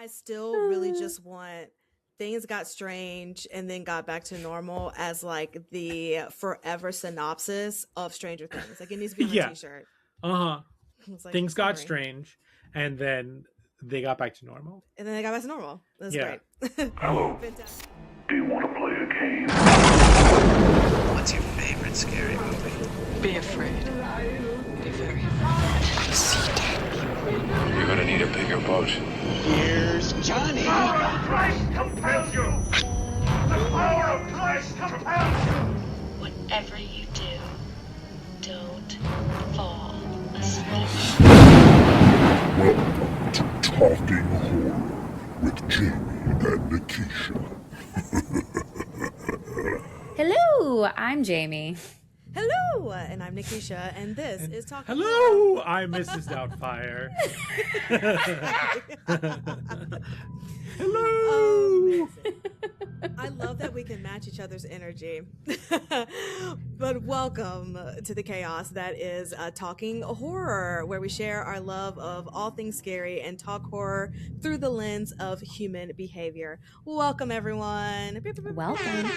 I still really just want things got strange and then got back to normal as like the forever synopsis of Stranger Things. Like it needs to be on a t-shirt. Uh-huh. Like, Things got sorry. strange and then they got back to normal. And then they got back to normal. That's great. Hello. Fantastic. Do you want to play a game? What's your favorite scary movie? Be afraid. Be very afraid. You're gonna need a bigger boat. Here's Johnny. The power of Christ compels you! The power of Christ compels you! Whatever you do, don't fall asleep. Welcome to Talking Horror with Jamie and Nikisha. Hello, I'm Jamie. Hello, and I'm Nikisha, and this is Talking Hello, I'm Mrs. Doubtfire. Hello. I love that we can match each other's energy. But welcome to the chaos that is Talking Horror, where we share our love of all things scary and talk horror through the lens of human behavior. Welcome, everyone. Welcome.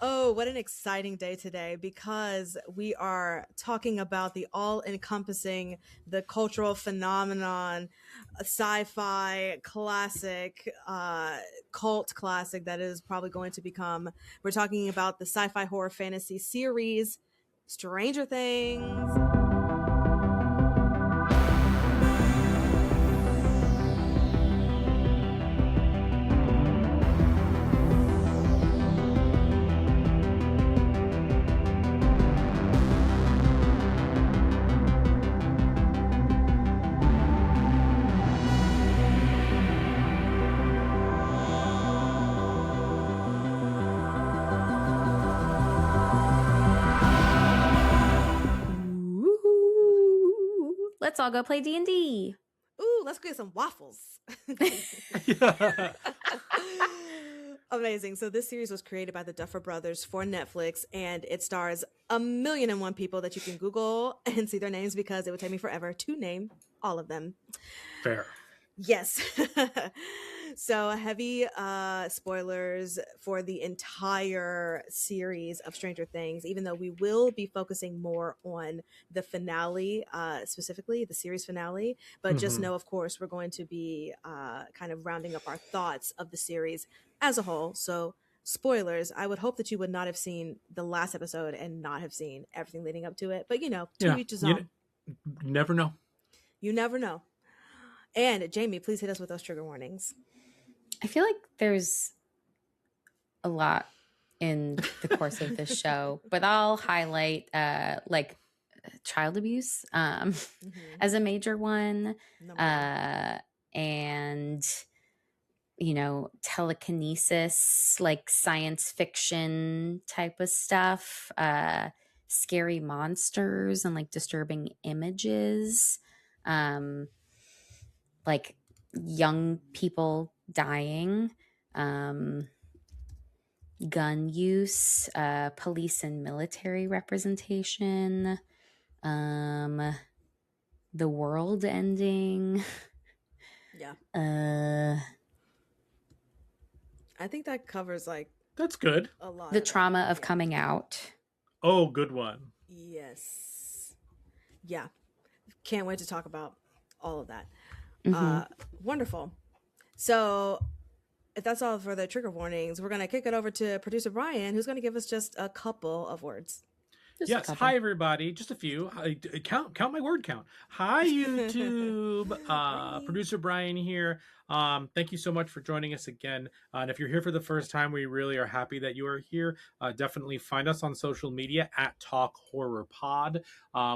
Oh, what an exciting day today, because we are talking about the all-encompassing, the cultural phenomenon, sci-fi classic, cult classic that is probably going to become. We're talking about the sci-fi horror fantasy series, Stranger Things. Let's all go play D&D. Ooh, let's get some waffles. Amazing. So this series was created by the Duffer Brothers for Netflix, and it stars 1,000,001 people that you can Google and see their names, because it would take me forever to name all of them. Fair. Yes. So heavy spoilers for the entire series of Stranger Things, even though we will be focusing more on the finale, specifically the series finale. But just know, of course, we're going to be kind of rounding up our thoughts of the series as a whole. So spoilers, I would hope that you would not have seen the last episode and not have seen everything leading up to it. But, to each his own. Never know. You never know. And Jamie, please hit us with those trigger warnings. I feel like there's a lot in the course of this show, but I'll highlight like child abuse as a major one, and telekinesis, like science fiction type of stuff, scary monsters and like disturbing images, like young people dying, gun use, police and military representation, the world ending. Yeah. I think that covers that's good. A lot. The trauma of coming out. Oh, good one. Yes. Yeah. Can't wait to talk about all of that. Wonderful. So if that's all for the trigger warnings, we're going to kick it over to producer Brian, who's going to give us just a couple of words. Yes. Hi, everybody. Just a few. Count my word count. Hi, YouTube. Producer Brian here. Thank you so much for joining us again. And if you're here for the first time, we really are happy that you are here. Definitely find us on social media at Talk Horror Pod.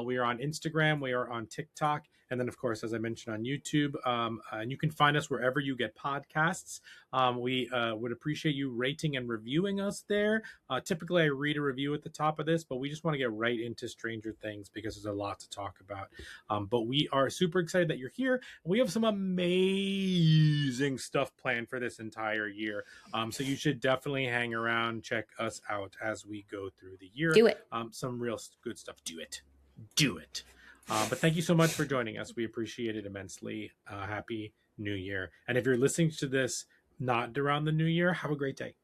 We are on Instagram. We are on TikTok. And then, of course, as I mentioned, on YouTube. And you can find us wherever you get podcasts. We would appreciate you rating and reviewing us there. Typically, I read a review at the top of this, but we just want to get right into Stranger Things because there's a lot to talk about. But we are super excited that you're here. We have some amazing stuff planned for this entire year. So you should definitely hang around, check us out as we go through the year. Do it. Some real good stuff. Do it. But thank you so much for joining us. We appreciate it immensely. Happy New Year. And if you're listening to this not around the New Year, have a great day.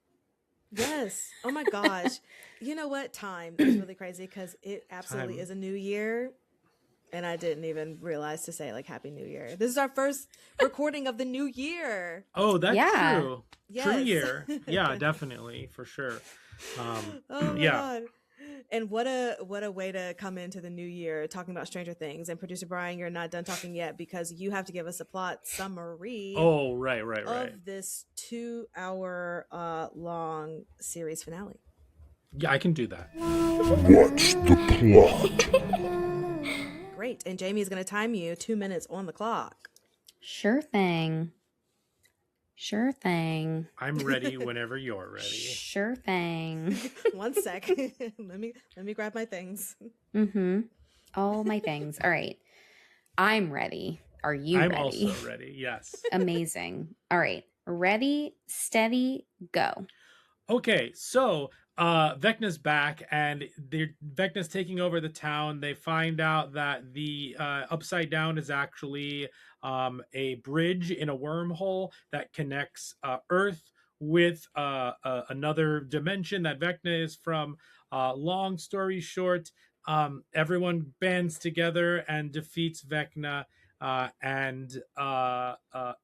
Yes. Oh my gosh. You know what? Time is really crazy because it absolutely Time. is a new year. And I didn't even realize to say like Happy New Year. This is our first recording of the new year. Oh, that's Yeah. true. Yes. True year. Yeah, definitely. For sure. Oh my Yeah. god. And what a way to come into the new year talking about Stranger Things. And producer Brian, you're not done talking yet because you have to give us a plot summary Oh, right. of this 2-hour long series finale. Yeah, I can do that. What's the plot? Great. And Jamie is going to time you 2 minutes on the clock. Sure thing. Sure thing. I'm ready whenever you're ready. Sure thing. 1 sec. let me grab my things. Mm-hmm. All my things. All right. I'm ready. Are you I'm ready? also ready. Yes. Amazing. All right. Ready, steady, go. Okay, so Vecna's back, and Vecna's taking over the town. They find out that the Upside Down is actually a bridge in a wormhole that connects Earth with another dimension that Vecna is from. Long story short, everyone bands together and defeats Vecna, and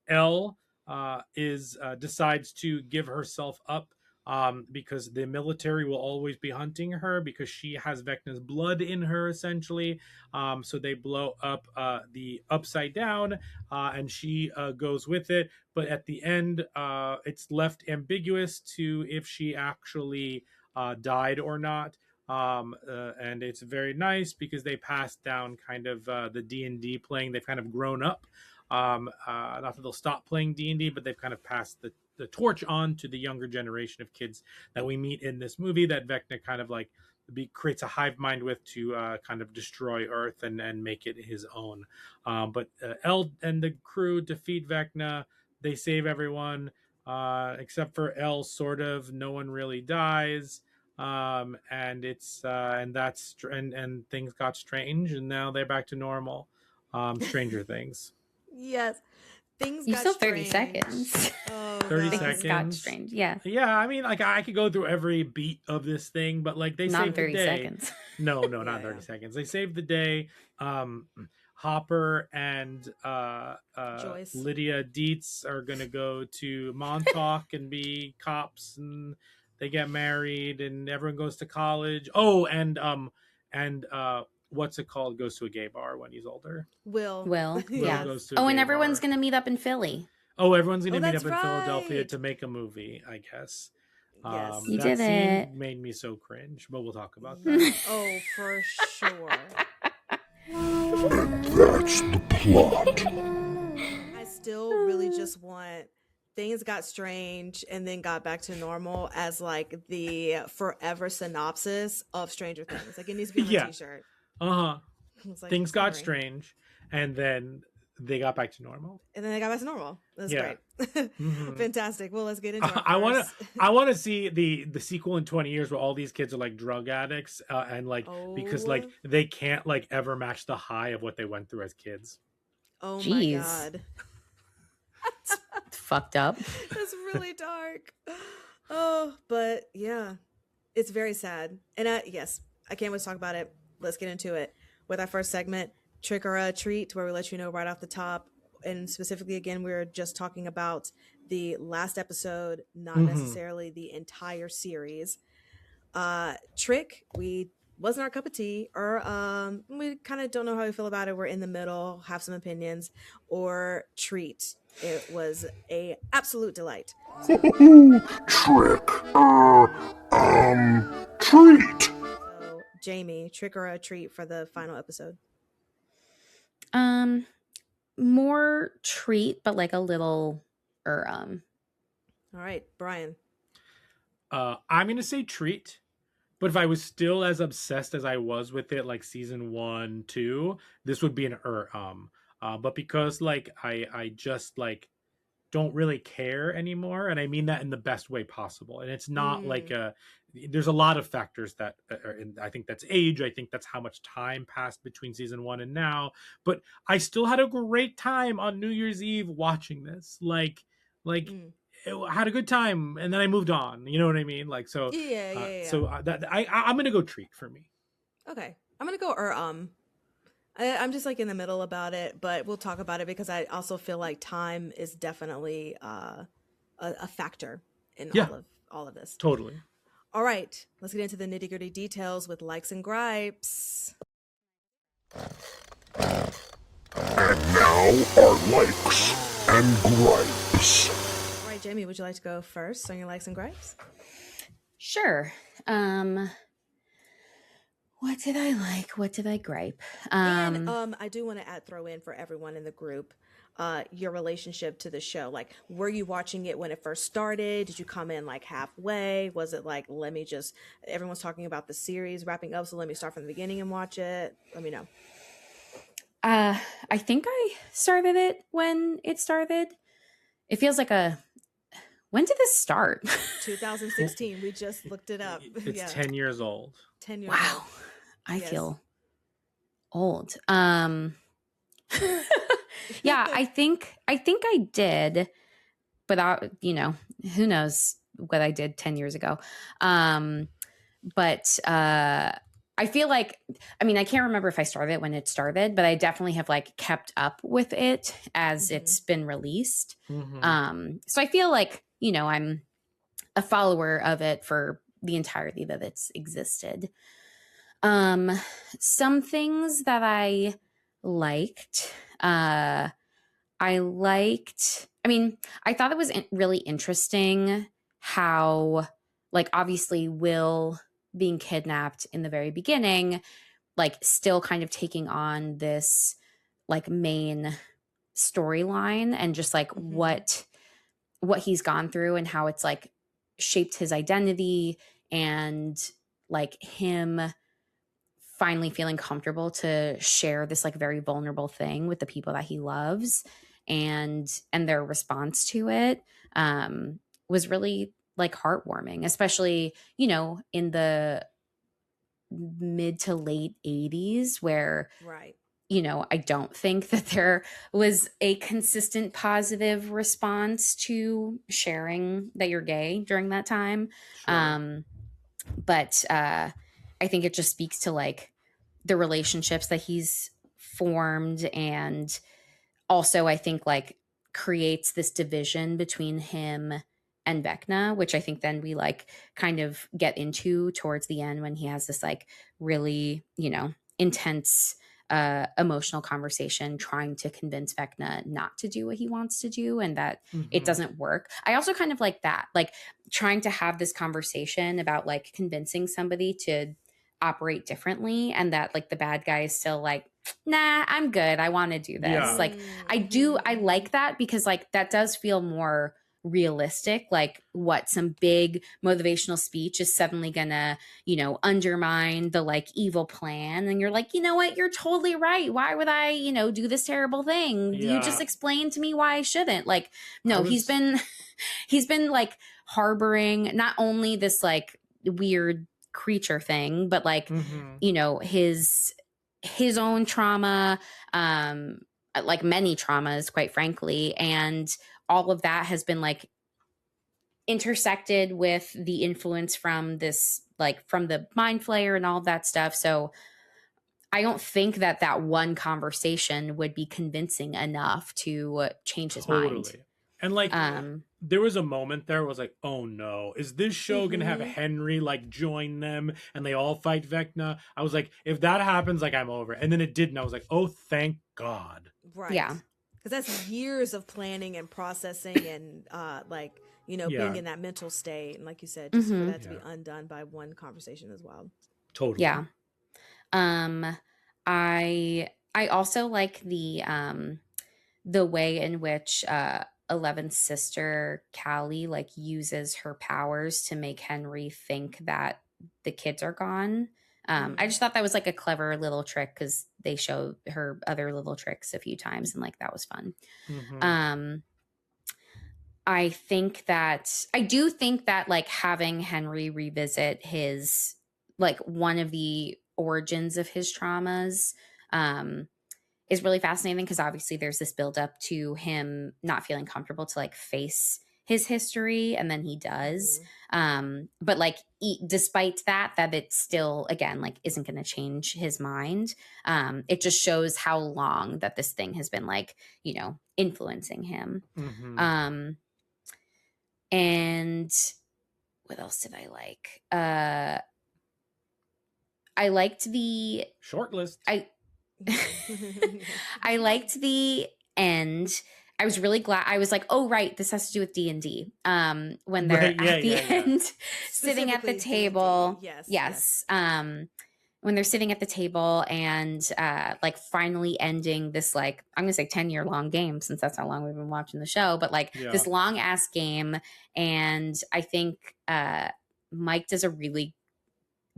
Elle decides to give herself up, because the military will always be hunting her because she has Vecna's blood in her, essentially. So they blow up the Upside Down, and she goes with it. But at the end, it's left ambiguous to if she actually died or not. And it's very nice because they passed down kind of the D&D playing. They've kind of grown up. Not that they'll stop playing D&D, but they've kind of passed the torch on to the younger generation of kids that we meet in this movie that Vecna kind of like creates a hive mind with to kind of destroy Earth and make it his own. But Elle and the crew defeat Vecna. They save everyone except for Elle. Sort of, no one really dies. And it's and things got strange, and now they're back to normal. Stranger Things. Yes. Things You got still strange. 30 seconds. Oh, 30 God. Things got seconds. strange. Yeah. Yeah, I mean, like I could go through every beat of this thing, but like they Not saved the 30 day. seconds. No, not Yeah, 30 yeah. seconds. They saved the day. Hopper and Joyce. Lydia Dietz are gonna go to Montauk and be cops, and they get married, and everyone goes to college. Oh, and what's it called? Goes to a gay bar when he's older. Will. Will. Yeah. goes to a Oh, and gay everyone's bar. going to meet up in Philly. Oh, everyone's gonna Oh, meet that's up in Philadelphia right. to make a movie, I guess. Yes. You that did scene it. made me so cringe, but we'll talk about Yeah. that. Oh, for sure. And that's the plot. I still really just want things got strange and then got back to normal as like the forever synopsis of Stranger Things. Like it needs to be on Yeah. a t-shirt. Uh-huh. It's like, Things got summary. strange, and then they got back to normal. And then they got back to normal. That's Yeah. great. Mhm. Fantastic. Well, let's get into our I want first- to I want to see the sequel in 20 years where all these kids are like drug addicts, and like because like Oh. they can't like ever match the high of what they went through as kids. Oh Jeez. my God. Fucked up. That's really dark. Oh, but yeah, it's very sad. And yes, I can't wait to talk about it. Let's get into it with our first segment, Trick or Treat, where we let you know right off the top. And specifically, again, we're just talking about the last episode, not Mhm. necessarily the entire series. Trick, we wasn't our cup of tea, or we kind of don't know how we feel about it. We're in the middle, have some opinions. Or Treat, it was a absolute delight. Trick. Treat. So, Jamie, Trick or Treat for the final episode? More treat, but like a little All right, Brian. I'm gonna say treat, but if I was still as obsessed as I was with it, like season 1, 2, this would be an but because like I just like don't really care anymore, and I mean that in the best way possible. And it's not like there's a lot of factors that I think that's age. I think that's how much time passed between season 1 and now. But I still had a great time on New Year's Eve watching this. Like I had a good time, and then I moved on. You know what I mean? Like so. Yeah. So that I'm gonna go treat for me. Okay, I'm gonna go I'm just like in the middle about it, but we'll talk about it because I also feel like time is definitely a factor in all of this. Totally. All right, let's get into the nitty gritty details with likes and gripes. And now our likes and gripes. All right, Jamie, would you like to go first on your likes and gripes? Sure. What did I like? What did I gripe? And I do want to throw in for everyone in the group, your relationship to the show. Like, were you watching it when it first started? Did you come in like halfway? Was it like, everyone's talking about the series wrapping up, so let me start from the beginning and watch it? Let me know. I think I started it when it started. It feels like when did this start? 2016. We just looked it up. It's 10 years old. 10 years wow. old. I feel old. Yeah, I think I did, but who knows what I did 10 years ago. But I feel like, I can't remember if I started it when it started, but I definitely have like kept up with it as it's been released. So I feel like, I'm a follower of it for the entirety that it's existed. Some things that I liked, I thought it was really interesting how, like, obviously Will being kidnapped in the very beginning, like still kind of taking on this like main storyline and just like what he's gone through and how it's like shaped his identity and like him finally feeling comfortable to share this like very vulnerable thing with the people that he loves and their response to it was really like heartwarming, especially, in the mid to late 80s where, right. I don't think that there was a consistent positive response to sharing that you're gay during that time. Sure. But I think it just speaks to like the relationships that he's formed, and also I think like creates this division between him and Vecna, which I think then we like kind of get into towards the end when he has this like really, intense emotional conversation trying to convince Vecna not to do what he wants to do and that it doesn't work. I also kind of like that, like trying to have this conversation about like convincing somebody to operate differently and that like the bad guy is still like, nah, I'm good. I want to do this. Yeah. Like I like that because like that does feel more realistic, like what some big motivational speech is suddenly gonna, undermine the like evil plan. And you're like, you know what? You're totally right. Why would I, do this terrible thing? Yeah. You just explained to me why I shouldn't. Like, no, he's been like harboring not only this like weird creature thing, but like, his own trauma, like many traumas, quite frankly. And all of that has been like intersected with the influence from this, like from the mind flayer and all of that stuff. So I don't think that one conversation would be convincing enough to change his mind. And like, there was a moment there was like, oh no, is this show gonna have Henry like join them and they all fight Vecna? I was like, if that happens, like I'm over. And then it didn't. I was like, oh, thank God. Right. Yeah. Because that's years of planning and processing and being in that mental state. And like you said, just for that to be undone by one conversation as well. Totally. Yeah. I also like the way in which Eleven's sister Callie like uses her powers to make Henry think that the kids are gone. I just thought that was like a clever little trick because they show her other little tricks a few times and like that was fun. I do think that like having Henry revisit his like one of the origins of his traumas is really fascinating, because obviously there's this buildup to him not feeling comfortable to like face his history, and then he does. But like despite that it still again like isn't going to change his mind. It just shows how long that this thing has been like, you know, influencing him. And what else did I like? I liked the short list. I liked the end. I was really glad. I was like, oh, right, this has to do with D&D. When they're at the end, sitting at the table. D&D. Yes. When they're sitting at the table and like finally ending this, like, I'm going to say 10-year long game, since that's how long we've been watching the show, but like this long ass game. And I think Mike does a really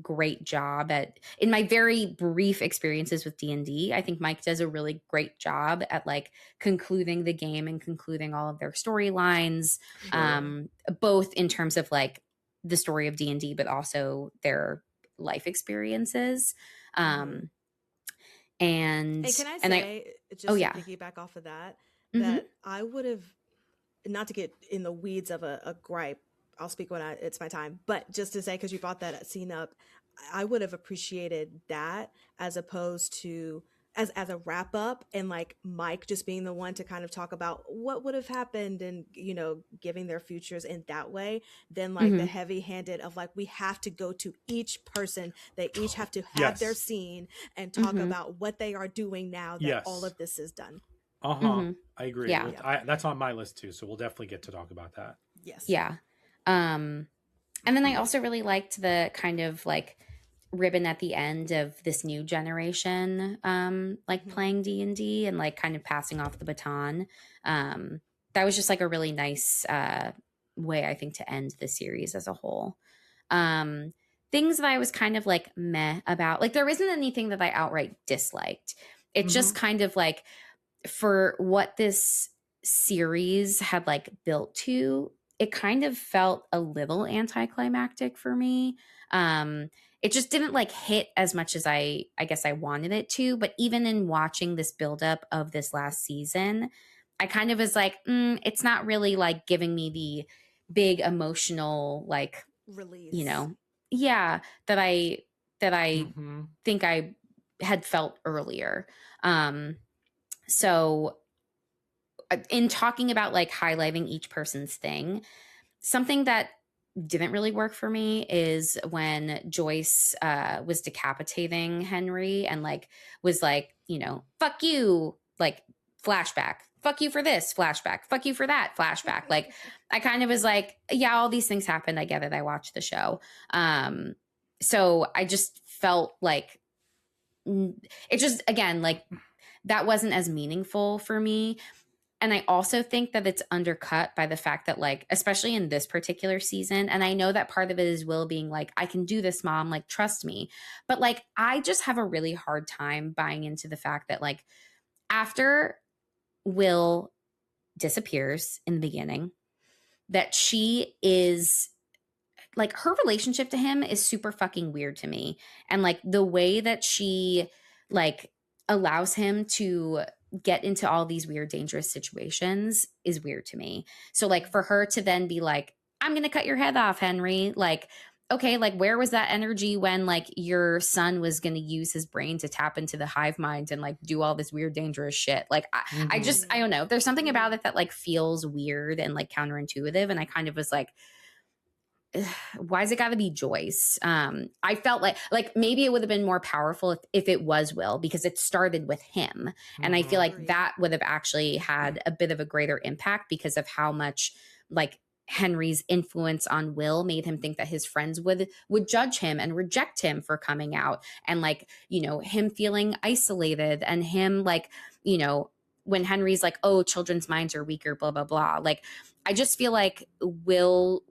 great job at, in my very brief experiences with D&D, I think Mike does a really great job at like concluding the game and concluding all of their storylines, both in terms of like the story of D&D, but also their life experiences. And can I say, just to piggyback off of that, that I would have, not to get in the weeds of a gripe, I'll speak when it's my time, but just to say, because you brought that scene up, I would have appreciated that as opposed to as a wrap up, and like Mike just being the one to kind of talk about what would have happened and, you know, giving their futures in that way, then like the heavy handed of like, we have to go to each person. They each have to have their scene and talk about what they are doing now that all of this is done. I agree. Yeah. That's on my list too. So we'll definitely get to talk about that. Yes. Yeah. And then I also really liked the kind of like ribbon at the end of this new generation, like playing D&D and like kind of passing off the baton. That was just like a really nice way, I think, to end the series as a whole. Things that I was kind of like meh about, like there isn't anything that I outright disliked. It just kind of like, for what this series had like built to, it kind of felt a little anticlimactic for me. It just didn't like hit as much as I guess I wanted it to. But even in watching this buildup of this last season, I kind of was like, it's not really like giving me the big emotional like release, you know, that I think I had felt earlier. So in talking about like highlighting each person's thing, something that didn't really work for me is when Joyce was decapitating Henry and like was like, you know, fuck you, like flashback, fuck you for this, flashback, fuck you for that, flashback. Like I kind of was like, yeah, all these things happened. I get it. I watched the show. So I just felt like it just, again, like that wasn't as meaningful for me. And I also think that it's undercut by the fact that, like, especially in this particular season, and I know that part of it is Will being like, I can do this, Mom, like, trust me. But, like, I just have a really hard time buying into the fact that, like, after Will disappears in the beginning, that she is, like, her relationship to him is super fucking weird to me. And, like, the way that she, like, allows him to get into all these weird, dangerous situations is weird to me. So like for her to then be like, I'm going to cut your head off, Henry. Like, okay, like where was that energy when like your son was going to use his brain to tap into the hive mind and like do all this weird, dangerous shit? Like, I don't know. There's something about it that like feels weird and like counterintuitive. And I kind of was like, why's it got to be Joyce? I felt like maybe it would have been more powerful if it was Will, because it started with him. And I feel like that would have actually had a bit of a greater impact because of how much like Henry's influence on Will made him think that his friends would judge him and reject him for coming out. And like, you know, him feeling isolated and him like, you know, when Henry's like, oh, children's minds are weaker, blah, blah, blah. Like, I just feel like Will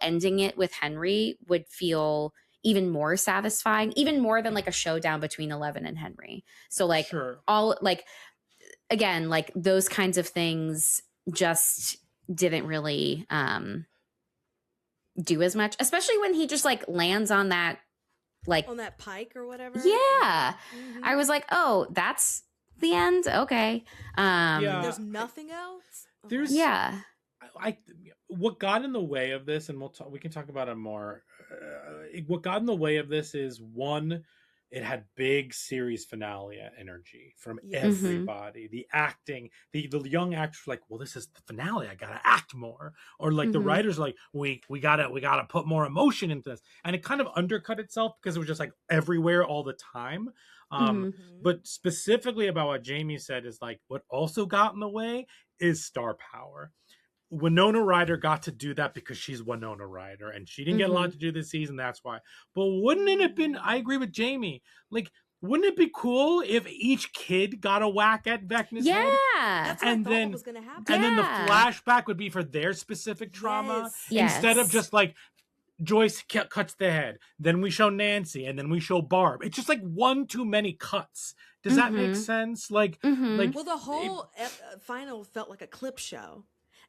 ending it with Henry would feel even more satisfying, even more than like a showdown between Eleven and Henry. So like all like, again, like those kinds of things just didn't really do as much, especially when he just like lands on that like On that pike or whatever. yeah. Mhm. I was like, oh, that's the end. Okay. Yeah. There's nothing else. Okay. There's Yeah. I what got in the way of this, and we can talk about it more. What got in the way of this is one, it had big series finale energy from Yes. everybody. The acting, the young actors were like, well, this is the finale. I gotta act more. Or like the writers are like, we gotta put more emotion into this. And it kind of undercut itself because it was just like everywhere all the time. Mhm. But specifically about what Jamie said is like what also got in the way is star power. Winona Ryder got to do that because she's Winona Ryder and she didn't get a lot to do this season. That's why. But wouldn't it have been, I agree with Jamie, like, wouldn't it be cool if each kid got a whack at Vecna's head? That's what I thought was going to happen. And then the flashback would be for their specific trauma instead of just like Joyce cuts the head, then we show Nancy, and then we show Barb. It's just like one too many cuts. Does that make sense? Like, well, the whole final felt like a clip show,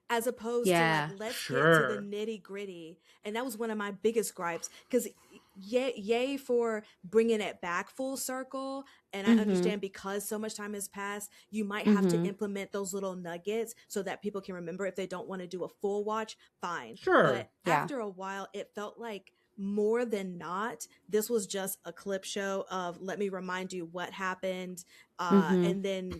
as opposed to like let's get to the nitty gritty. And that was one of my biggest gripes, because yay for bringing it back full circle. And I understand because so much time has passed, you might have to implement those little nuggets so that people can remember if they don't want to do a full watch. Fine. But after a while, it felt like more than not, this was just a clip show of let me remind you what happened. And then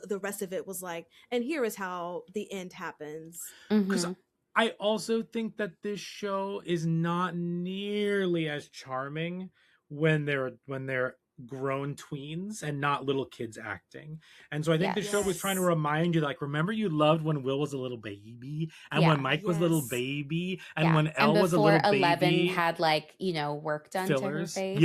the rest of it was like, and here is how the end happens. Because I also think that this show is not nearly as charming when they're grown tweens and not little kids acting. And so I think the show was trying to remind you, like, remember you loved when Will was a little baby and when Mike was a little baby and when Elle was a little baby. 11 had like, you know, work done to her face.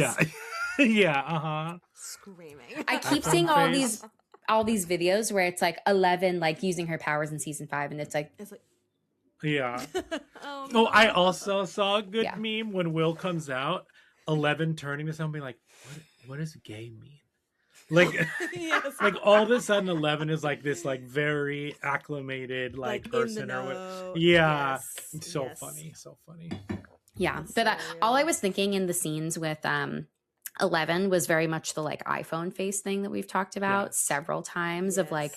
Yeah. Screaming. I keep seeing all these videos where it's like 11 like using her powers in season 5 and it's like yeah. Oh, no. I also saw a good meme when Will comes out, 11 turning to somebody like, what does gay mean? Like, like all of a sudden 11 is like this like very acclimated like person or so funny. Yeah. But all I was thinking in the scenes with 11 was very much the like iPhone face thing that we've talked about several times of like,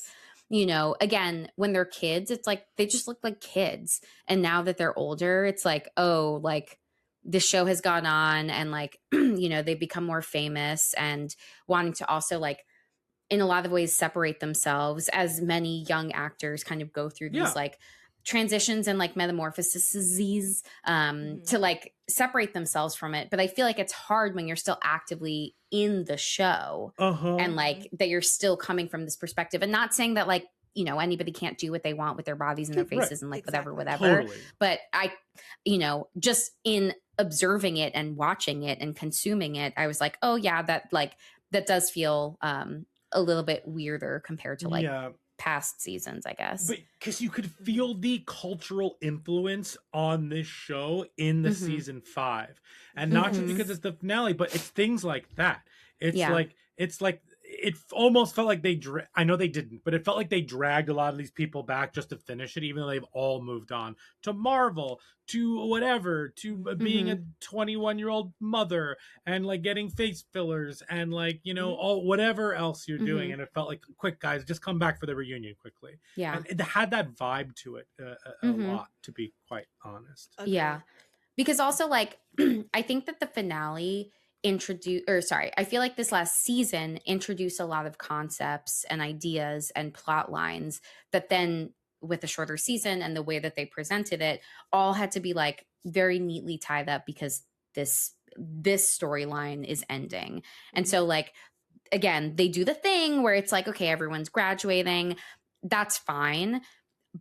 you know, again, when they're kids, it's like they just look like kids. And now that they're older, it's like, oh, like this show has gone on and like, you know, they become more famous and wanting to also like in a lot of ways separate themselves, as many young actors kind of go through these like transitions and like metamorphoses to like separate themselves from it. But I feel like it's hard when you're still actively in the show and like that you're still coming from this perspective, and not saying that like, you know, anybody can't do what they want with their bodies and their faces and like whatever. Totally. But I, you know, just in observing it and watching it and consuming it, I was like, oh yeah, that does feel a little bit weirder compared to like past seasons, I guess. But because you could feel the cultural influence on this show in the season 5, and not just because it's the finale, but it's things like that. It's like it almost felt like I know they didn't, but it felt like they dragged a lot of these people back just to finish it, even though they've all moved on to Marvel, to whatever, to being a 21-year-old mother and like getting face fillers and like, you know, all whatever else you're doing. And it felt like, quick guys, just come back for the reunion quickly. Yeah. And it had that vibe to it a lot, to be quite honest. Okay. Yeah. Because also like, I think that the finale I feel like this last season introduced a lot of concepts and ideas and plot lines that then with a shorter season and the way that they presented it all had to be like very neatly tied up because this storyline is ending. And so like, again, they do the thing where it's like, okay, everyone's graduating. That's fine.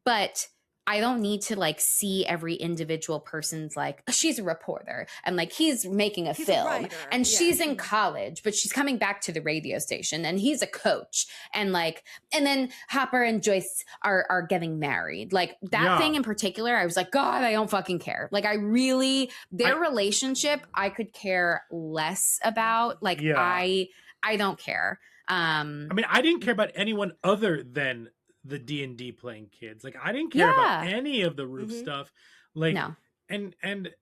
But I don't need to like see every individual person's like, she's a reporter and like he's making a film and she's in college, but she's coming back to the radio station and he's a coach and like, and then Hopper and Joyce are getting married. Like that thing in particular, I was like, God, I don't fucking care. Like their relationship, I could care less about. Like I don't care. I mean, I didn't care about anyone other than the D&D playing kids. Like I didn't care about Yeah. any of the roof stuff. Like No. and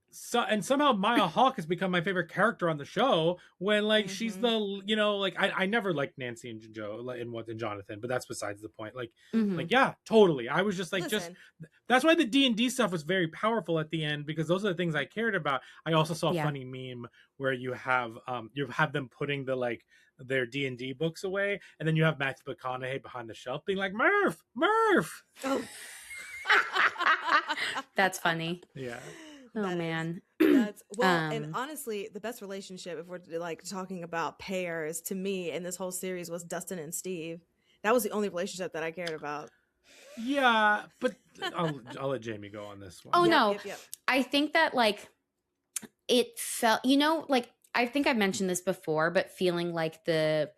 somehow Maya Hawke has become my favorite character on the show when like she's the, you know, like I never liked Nancy and Joe in Jonathan, but that's besides the point. Like yeah, totally. I was just like Listen. that's why the D&D stuff was very powerful at the end, because those are the things I cared about. I also saw a Yeah. funny meme where you have them putting the like their D&D books away, and then you have Matthew McConaughey behind the shelf being like Murph. Oh. That's funny. Yeah. Oh That is- man. That's and honestly, the best relationship, if we're like talking about pairs, to me in this whole series was Dustin and Steve. That was the only relationship that I cared about. Yeah, but I'll let Jamie go on this one. Oh Yep, no. yep. I think that like it felt, you know, like I think I mentioned this before, but feeling like the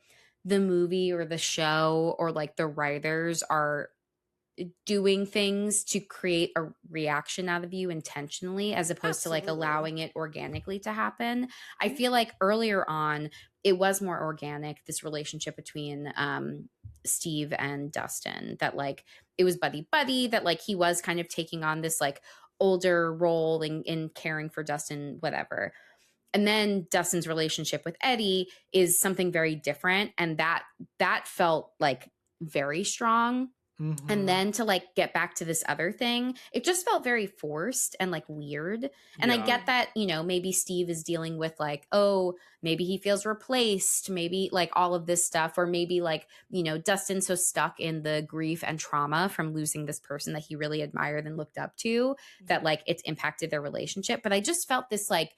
movie or the show or like the writers are doing things to create a reaction out of you intentionally, as opposed to like Absolutely. allowing it organically to happen. I feel like earlier on it was more organic, this relationship between Steve and Dustin, that like it was buddy that like he was kind of taking on this like older role in caring for Dustin, whatever. And then Dustin's relationship with Eddie is something very different, and that felt like very strong. And then to like get back to this other thing, it just felt very forced and like weird. And I get that, you know, maybe Steve is dealing with like, oh, maybe he feels replaced, maybe like all of this stuff, or maybe like, you know, Dustin's so stuck in the grief and trauma from losing this person that he really admired and looked up to, that like it's impacted their relationship. But I just felt this like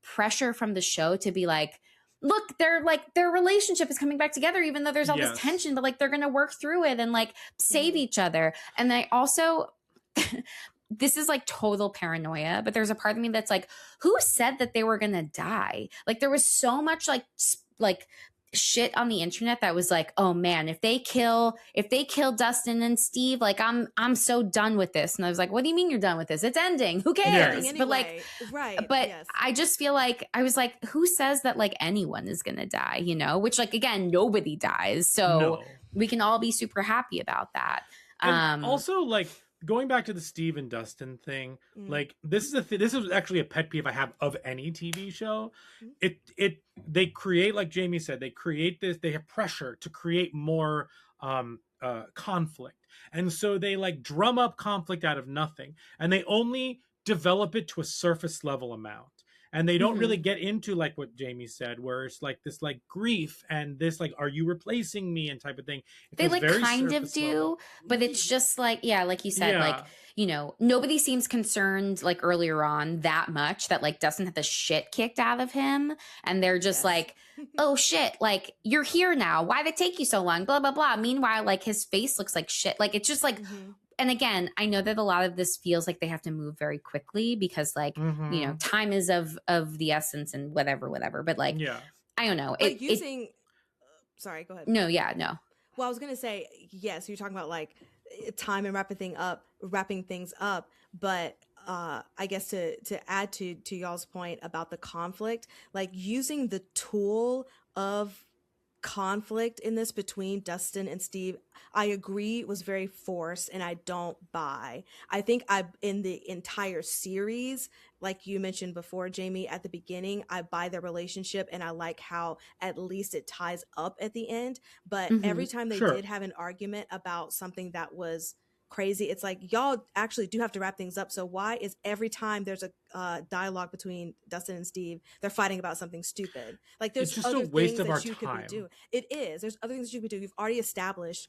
pressure from the show to be like, look, they're like, their relationship is coming back together, even though there's all this tension, but like they're gonna work through it and like save each other. And I also this is like total paranoia, but there's a part of me that's like, who said that they were gonna die? Like there was so much like shit on the internet that was like, oh man, if they kill Dustin and Steve, like I'm so done with this. And I was like, what do you mean you're done with this? It's ending. Who cares? Anyway. But like, right. But yes. I just feel like I was like, who says that like anyone is gonna die? You know, which like again, nobody dies, so we can all be super happy about that. And also like going back to the Steve and Dustin thing, like this is actually a pet peeve I have of any TV show. They create, like Jamie said, they have pressure to create more conflict. And so they like drum up conflict out of nothing, and they only develop it to a surface level amount. And they don't really get into like what Jamie said, where it's like this like grief and this like, are you replacing me, and type of thing. They like kind of do, level. but it's just like, yeah, like you said, like, you know, nobody seems concerned like earlier on that much that like Dustin had the shit kicked out of him, and they're just like, oh shit, like you're here now, why did it take you so long, blah blah blah. Meanwhile, like his face looks like shit. Like it's just like and again, I know that a lot of this feels like they have to move very quickly because like, you know, time is of the essence and whatever, but like, I don't know. Like sorry, go ahead. No, yeah, no. Well, I was going to say, yes, you're talking about like time and wrapping things up. But I guess to add to y'all's point about the conflict, like using the tool of conflict in this between Dustin and Steve, I agree was very forced, and I don't buy. I think in the entire series, like you mentioned before, Jamie, at the beginning, I buy their relationship and I like how at least it ties up at the end. But every time they did have an argument about something that was crazy, it's like, y'all actually do have to wrap things up. So why is every time there's a dialogue between Dustin and Steve, they're fighting about something stupid? Like there's just other a waste things of that our you time. could be doing. It is. There's other things that you could do. You've already established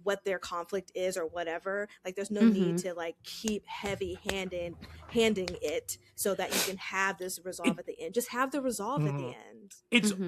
what their conflict is or whatever. Like there's no need to like keep handing it so that you can have this resolve at the end. Just have the resolve at the end.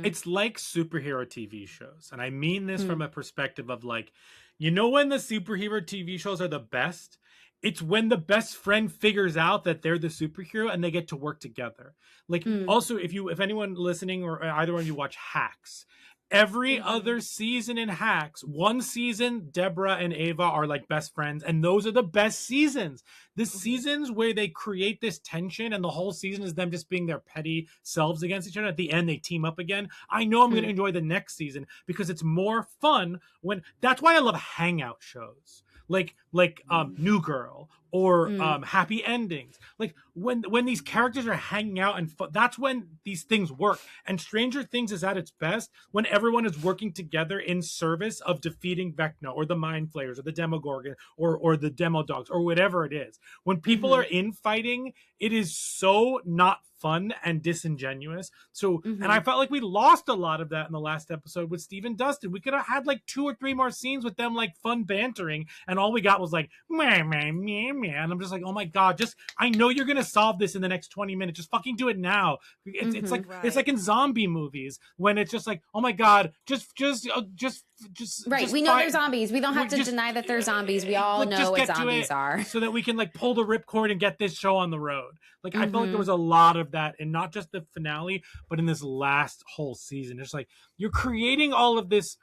It's like superhero TV shows, and I mean this from a perspective of like, you know, when the superhero TV shows are the best, it's when the best friend figures out that they're the superhero and they get to work together. Like also, if anyone listening or either one of you watch Hacks, every other season in Hacks, one season Deborah and Ava are like best friends, and those are the best seasons. The seasons where they create this tension and the whole season is them just being their petty selves against each other, at the end they team up again. I know I'm going to enjoy the next season because it's more fun when. That's why I love hangout shows. New Girl or Mm. Happy Endings. Like when these characters are hanging out and that's when these things work. And Stranger Things is at its best when everyone is working together in service of defeating Vecna or the Mind Flayers or the Demogorgon or the Demo Dogs or whatever it is. When people are infighting, it is so not fun and disingenuous. So, and I felt like we lost a lot of that in the last episode with Steve and Dustin. We could have had like 2 or 3 more scenes with them like fun bantering, and all we got was like meh, meh, meh, meh. And I'm just like, oh my god, just I know you're gonna solve this in the next 20 minutes. Just fucking do it now. It's like it's like in zombie movies when it's just like, oh my god, just right. just We know they're zombies. We don't have to just deny that they're zombies. We all like, know what zombies are. so that we can like pull the ripcord and get this show on the road. Like I felt like there was a lot of that, and not just the finale, but in this last whole season. It's like you're creating all of this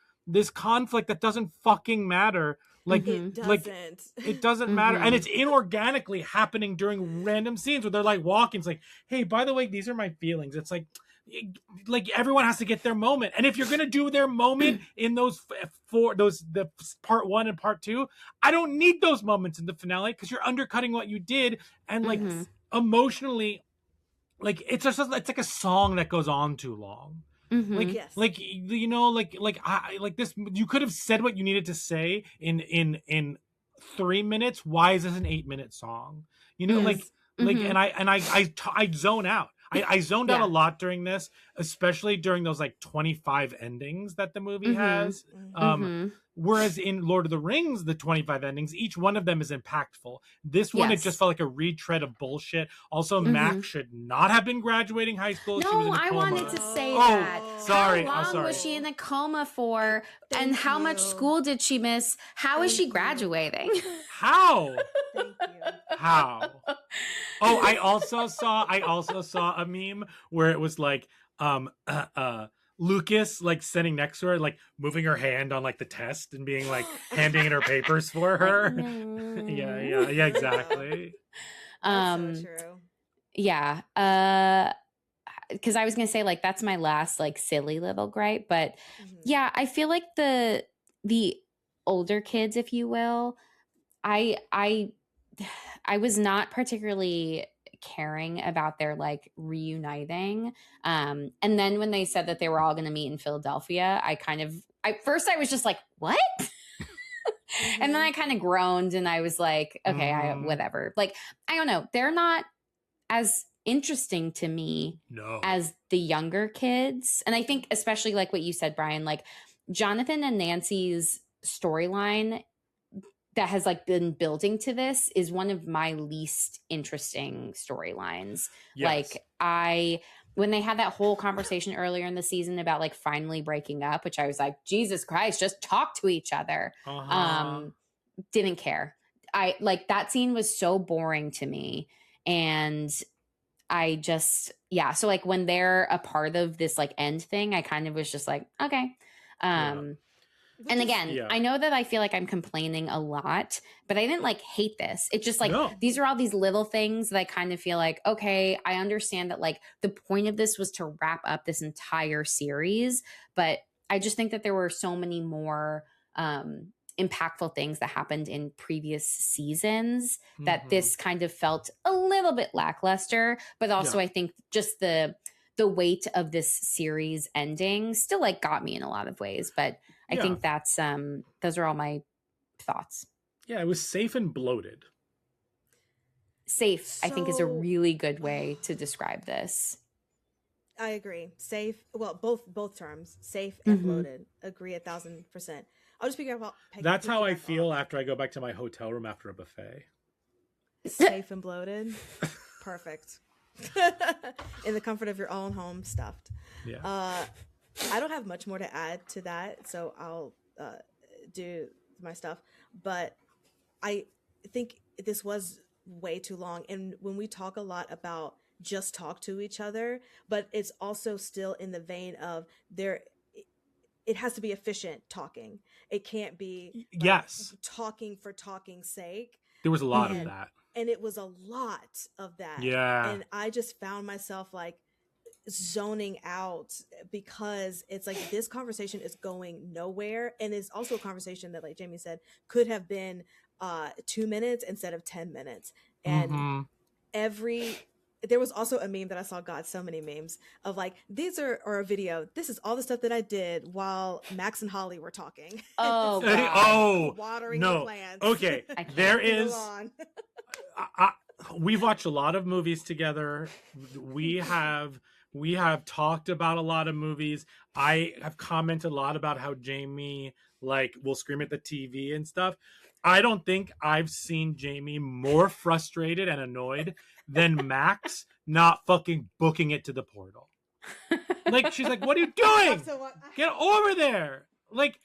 conflict that doesn't fucking matter. Like It doesn't. like it doesn't matter, and it's inorganically happening during random scenes where they're like walking. It's like, hey, by the way, these are my feelings. It's like everyone has to get their moment, and if you're gonna do their moment in those the part 1 and part 2, I don't need those moments in the finale because you're undercutting what you did, and like emotionally, like it's like a song that goes on too long. Like you know, like this, you could have said what you needed to say in 3 minutes. Why is this an 8-minute song? You know, and I zone out. I zoned out a lot during this, especially during those like 25 endings that the movie has. Whereas in Lord of the Rings, the 25 endings, each one of them is impactful. This one, it just felt like a retread of bullshit. Also, Mac should not have been graduating high school. No, She was in a I coma. wanted to say that. Sorry. How long was she in a coma for? And how much school did she miss? How is she graduating? How? Thank you. How? Oh, I also saw a meme where it was like Lucas like sitting next to her, like moving her hand on like the test and being like handing in her papers for her. No. yeah, exactly. That's so true. Yeah. Because I was gonna say like that's my last like silly little gripe, but yeah, I feel like the older kids, if you will, I was not particularly caring about their like reuniting. And then when they said that they were all going to meet in Philadelphia, first I was just like, what? And then I kind of groaned and I was like, okay, whatever. Like, I don't know. They're not as interesting to me as the younger kids. And I think especially like what you said, Brian, like Jonathan and Nancy's storyline that has like been building to this is one of my least interesting storylines. Like when they had that whole conversation earlier in the season about like finally breaking up, which I was like, Jesus Christ, just talk to each other. Didn't care. I like that scene was so boring to me. And I just, so like when they're a part of this like end thing, I kind of was just like, okay. And again, I know that I feel like I'm complaining a lot, but I didn't like hate this. It's just like, these are all these little things that I kind of feel like, okay, I understand that like the point of this was to wrap up this entire series, but I just think that there were so many more impactful things that happened in previous seasons that this kind of felt a little bit lackluster, but also I think just the weight of this series ending still like got me in a lot of ways, but I think that's those are all my thoughts. Yeah, it was safe and bloated. Safe, I think, is a really good way to describe this. I agree. Safe. Well, both terms, safe and bloated. Agree 1,000%. I'll just pick up. That's how I feel after I go back to my hotel room after a buffet. Safe and bloated. Perfect. In the comfort of your own home, stuffed. Yeah. I don't have much more to add to that, so I'll do my stuff. But I think this was way too long. And when we talk a lot about just talk to each other, but it's also still in the vein of it has to be efficient talking. It can't be talking for talking's sake. There was a lot of that. And it was a lot of that. Yeah. And I just found myself like zoning out because it's like this conversation is going nowhere. And it's also a conversation that, like Jamie said, could have been 2 minutes instead of 10 minutes. And Mhm. there was also a meme that I saw, God, so many memes of like, these are, or a video, this is all the stuff that I did while Max and Holly were talking. Oh, It's like, God. Oh watering the no. plants. Okay, I can't. there Mowing the is. lawn. I, we've watched a lot of movies together. We have talked about a lot of movies. I have commented a lot about how Jamie like will scream at the TV and stuff. I don't think I've seen Jamie more frustrated and annoyed than Max not fucking booking it to the portal. Like she's like, "What are you doing? Get over there!" Like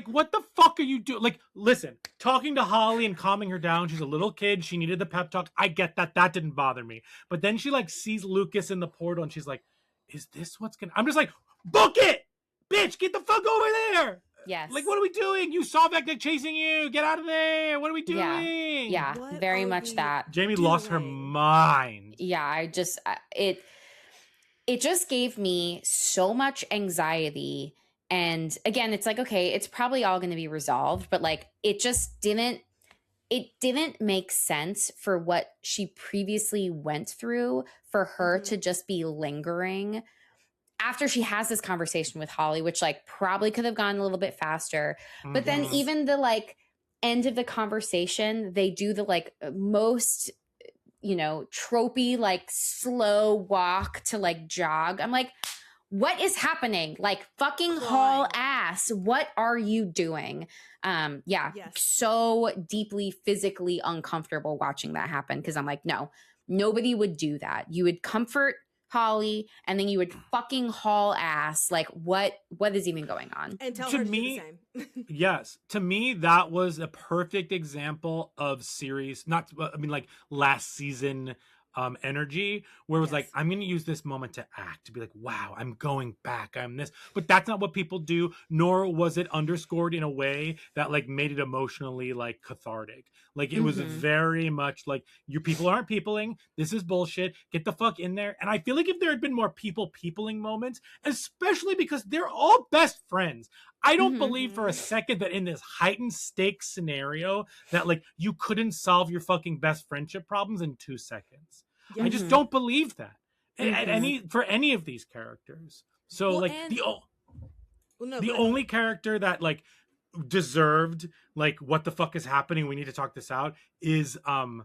what the fuck are you doing? Like, listen, talking to Holly and calming her down. She's a little kid. She needed the pep talk. I get that. That didn't bother me. But then she like sees Lucas in the portal and she's like, "Is this what's gonna?" I'm just like, "Book it, bitch! Get the fuck over there!" Yes. Like, what are we doing? You saw Vecna chasing you. Get out of there. What are we doing? Yeah, What very are much we that. Jamie lost her doing? mind. Yeah, it just gave me so much anxiety. And again, it's like, okay, it's probably all going to be resolved, but like it didn't make sense for what she previously went through for her to just be lingering after she has this conversation with Holly, which like probably could have gone a little bit faster. But then Mhm. even the like end of the conversation, they do the like most, tropey, like slow walk to like jog. I'm like, what is happening? Like fucking haul ass. What are you doing? Yeah, Yes. so deeply physically uncomfortable watching that happen because I'm like, no, nobody would do that. You would comfort Holly and then you would fucking haul ass. Like what is even going on? And tell To her to me- do the same. Yes, to me that was a perfect example of series, not I mean like last season energy where it was like, Yes. I'm going to use this moment to act, to be like, wow, I'm going back, I'm this. But that's not what people do, nor was it underscored in a way that like made it emotionally like cathartic. Like it was Mhm. very much like, your people aren't peopling, this is bullshit, get the fuck in there. And I feel like if there had been more peopling moments, especially because they're all best friends, I don't Mhm. believe for a second that in this heightened stakes scenario that like you couldn't solve your fucking best friendship problems in 2 seconds. I just Mhm. don't believe that at Mhm. for any of these characters. So Well, like and- the Well, no, the go ahead. only character that like deserved like what the fuck is happening, we need to talk this out, is Maya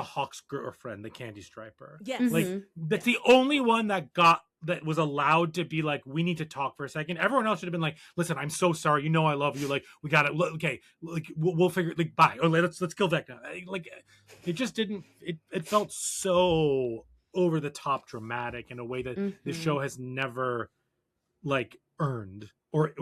Hawke's girlfriend, the Candy Striper. Yes. Like Mhm. that's the only one that was allowed to be like, we need to talk for a second. Everyone else should have been like, listen, I'm so sorry, you know I love you, like we got it, okay, like we'll figure, like bye, or let's kill Vecna. Like it just didn't, it felt so over the top dramatic in a way that the Mhm. show has never like earned, or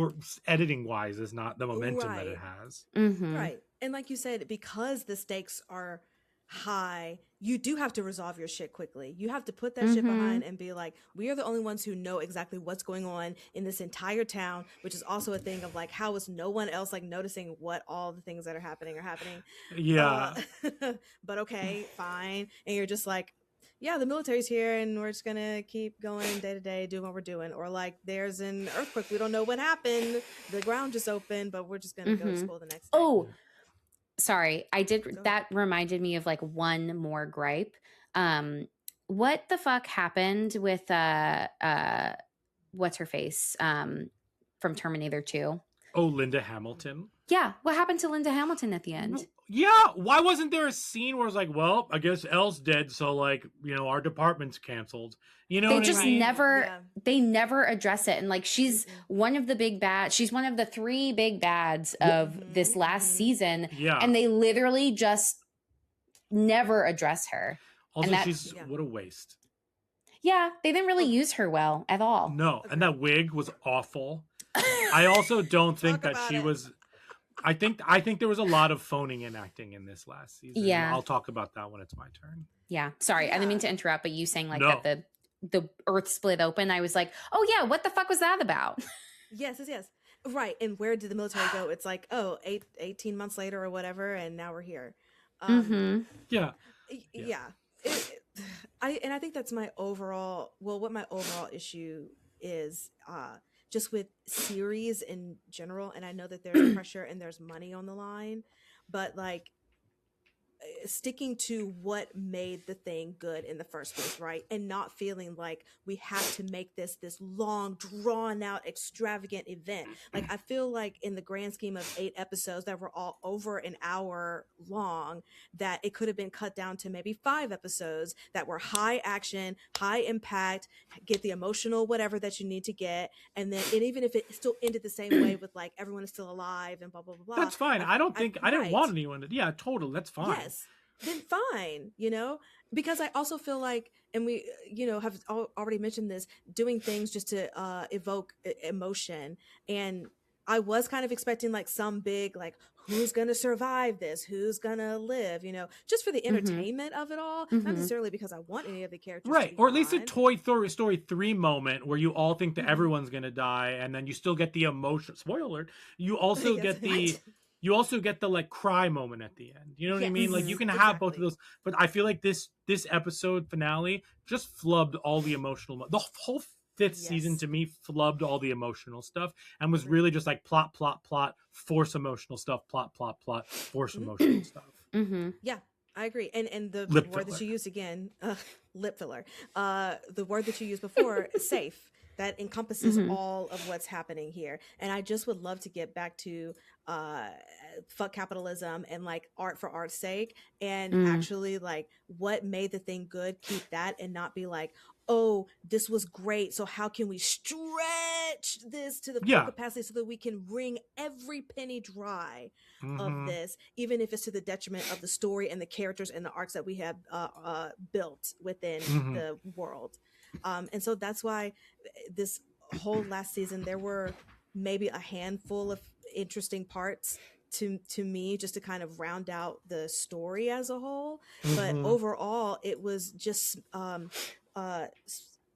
editing wise is not the momentum that it Right. has. Mhm. Right. And like you said, because the stakes are high, you do have to resolve your shit quickly. You have to put that shit behind and be like, we are the only ones who know exactly what's going on in this entire town, which is also a thing of like, how is no one else like noticing what all the things that are happening? Yeah. But okay, fine. And you're just like, yeah, the military's here and we're just gonna keep going day to day, doing what we're doing. Or like, there's an earthquake, we don't know what happened, the ground just opened, but we're just gonna go to school the next day. Oh, sorry. ahead. That reminded me of like one more gripe. What the fuck happened with what's her face from Terminator 2? Oh, Linda Hamilton. Yeah, what happened to Linda Hamilton at the end? Yeah, why wasn't there a scene where it's like, well, I guess Elle's dead, so like, our department's canceled. You know They what just I mean? never address it. And like she's one of the big bad, she's one of the 3 big bads of this last season. Yeah. And they literally just never address her. Also, and she's what a waste. Yeah, they didn't really use her well at all. No, and that wig was awful. I also don't think that she was. I think there was a lot of phoning and acting in this last season. Yeah. I'll talk about that when it's my turn. Yeah, sorry, I didn't mean to interrupt, but you saying like No. that the earth split open, I was like, oh yeah, what the fuck was that about? Yes. Right. And where did the military go? It's like, 18 months later or whatever, and now we're here. Yeah. Yeah. I think that's my overall, what my overall issue is, just with series in general, and I know that there's pressure and there's money on the line, but like sticking to what made the thing good in the first place, right? And not feeling like we have to make this long, drawn out, extravagant event. Like I feel like in the grand scheme of 8 episodes that were all over an hour long, that it could have been cut down to maybe 5 episodes that were high action, high impact, get the emotional whatever that you need to get, and then and even if it still ended the same way with like everyone is still alive and blah blah blah blah, That's fine. I don't think I didn't right. want anyone to. Yeah, total. That's fine. Yes, then fine, you know, because I also feel like, and we, you know, have already mentioned this, doing things just to evoke emotion. And I was kind of expecting like some big, like, who's going to survive this? Who's going to live? You know, just for the entertainment of it all, not necessarily because I want any of the characters Right, to be or at least a gone. Toy Story 3 moment where you all think that everyone's going to die, and then you still get the emotion. Spoiler alert. You also Yes. get the. You also get the like cry moment at the end. You know what I mean? Like you can have both of exactly. those, but I feel like this episode finale just flubbed all the emotional. The whole fifth season to me flubbed all the emotional stuff and was really just like plot, force emotional stuff, plot, force emotional stuff. Yeah, I agree. And the Lip word filler. that you used again, lip filler, the word that you used before, safe, that encompasses all of what's happening here. And I just would love to get back to fuck capitalism and like art for art's sake, and actually like what made the thing good, keep that, and not be like, oh, this was great, so how can we stretch this to the full capacity so that we can wring every penny dry of this, even if it's to the detriment of the story and the characters and the arcs that we have built within the world. And so that's why this whole last season, there were maybe a handful of interesting parts to me, just to kind of round out the story as a whole. But overall, it was just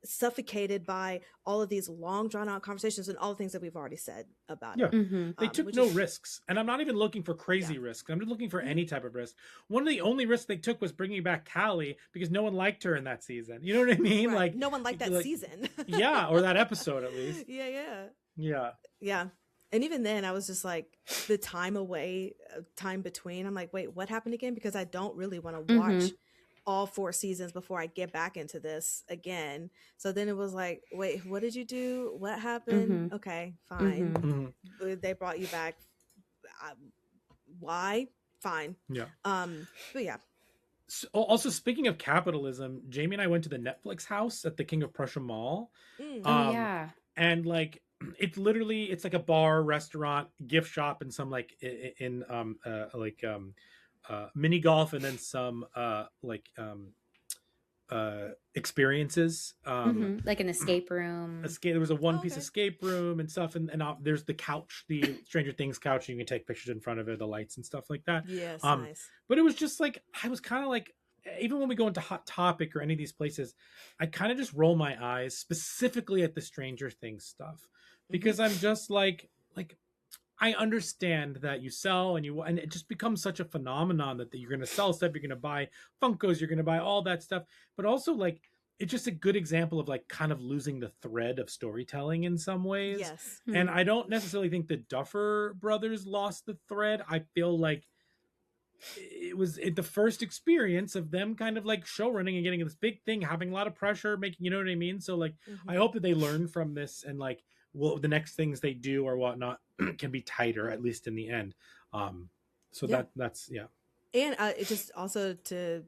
suffocated by all of these long drawn out conversations and all the things that we've already said about it. They took no risks, and I'm not even looking for crazy risks. I'm just looking for any type of risk. One of the only risks they took was bringing back Callie, because no one liked her in that season. You know what I mean? Right. Like no one liked that like, season. Yeah, or that episode at least. Yeah. And even then I was just like, the time between, I'm like, wait, what happened again? Because I don't really want to watch all 4 seasons before I get back into this again. So then it was like, wait, what did you do? What happened? Okay, fine. They brought you back. Why? Fine. Yeah. But yeah. So, also, speaking of capitalism, Jamie and I went to the Netflix house at the King of Prussia Mall. And like, it's literally, it's like a bar, restaurant, gift shop, and some like mini golf, and then some experiences, like an escape room. There was a one-piece escape room and stuff, and there's the couch, the Stranger Things couch, and you can take pictures in front of it, the lights and stuff like that. Yes, nice. But it was just like, I was kind of like, even when we go into Hot Topic or any of these places, I kind of just roll my eyes specifically at the Stranger Things stuff, because I'm just like I understand that you sell and it just becomes such a phenomenon that you're going to sell stuff, you're going to buy Funkos, you're going to buy all that stuff, but also like it's just a good example of like kind of losing the thread of storytelling in some ways. Yes. And I don't necessarily think the Duffer brothers lost the thread. I feel like it was the first experience of them kind of like show running and getting this big thing, having a lot of pressure, making, you know what I mean? So like, I hope that they learn from this, and like, well, the next things they do or whatnot can be tighter, at least in the end. That's And it just also to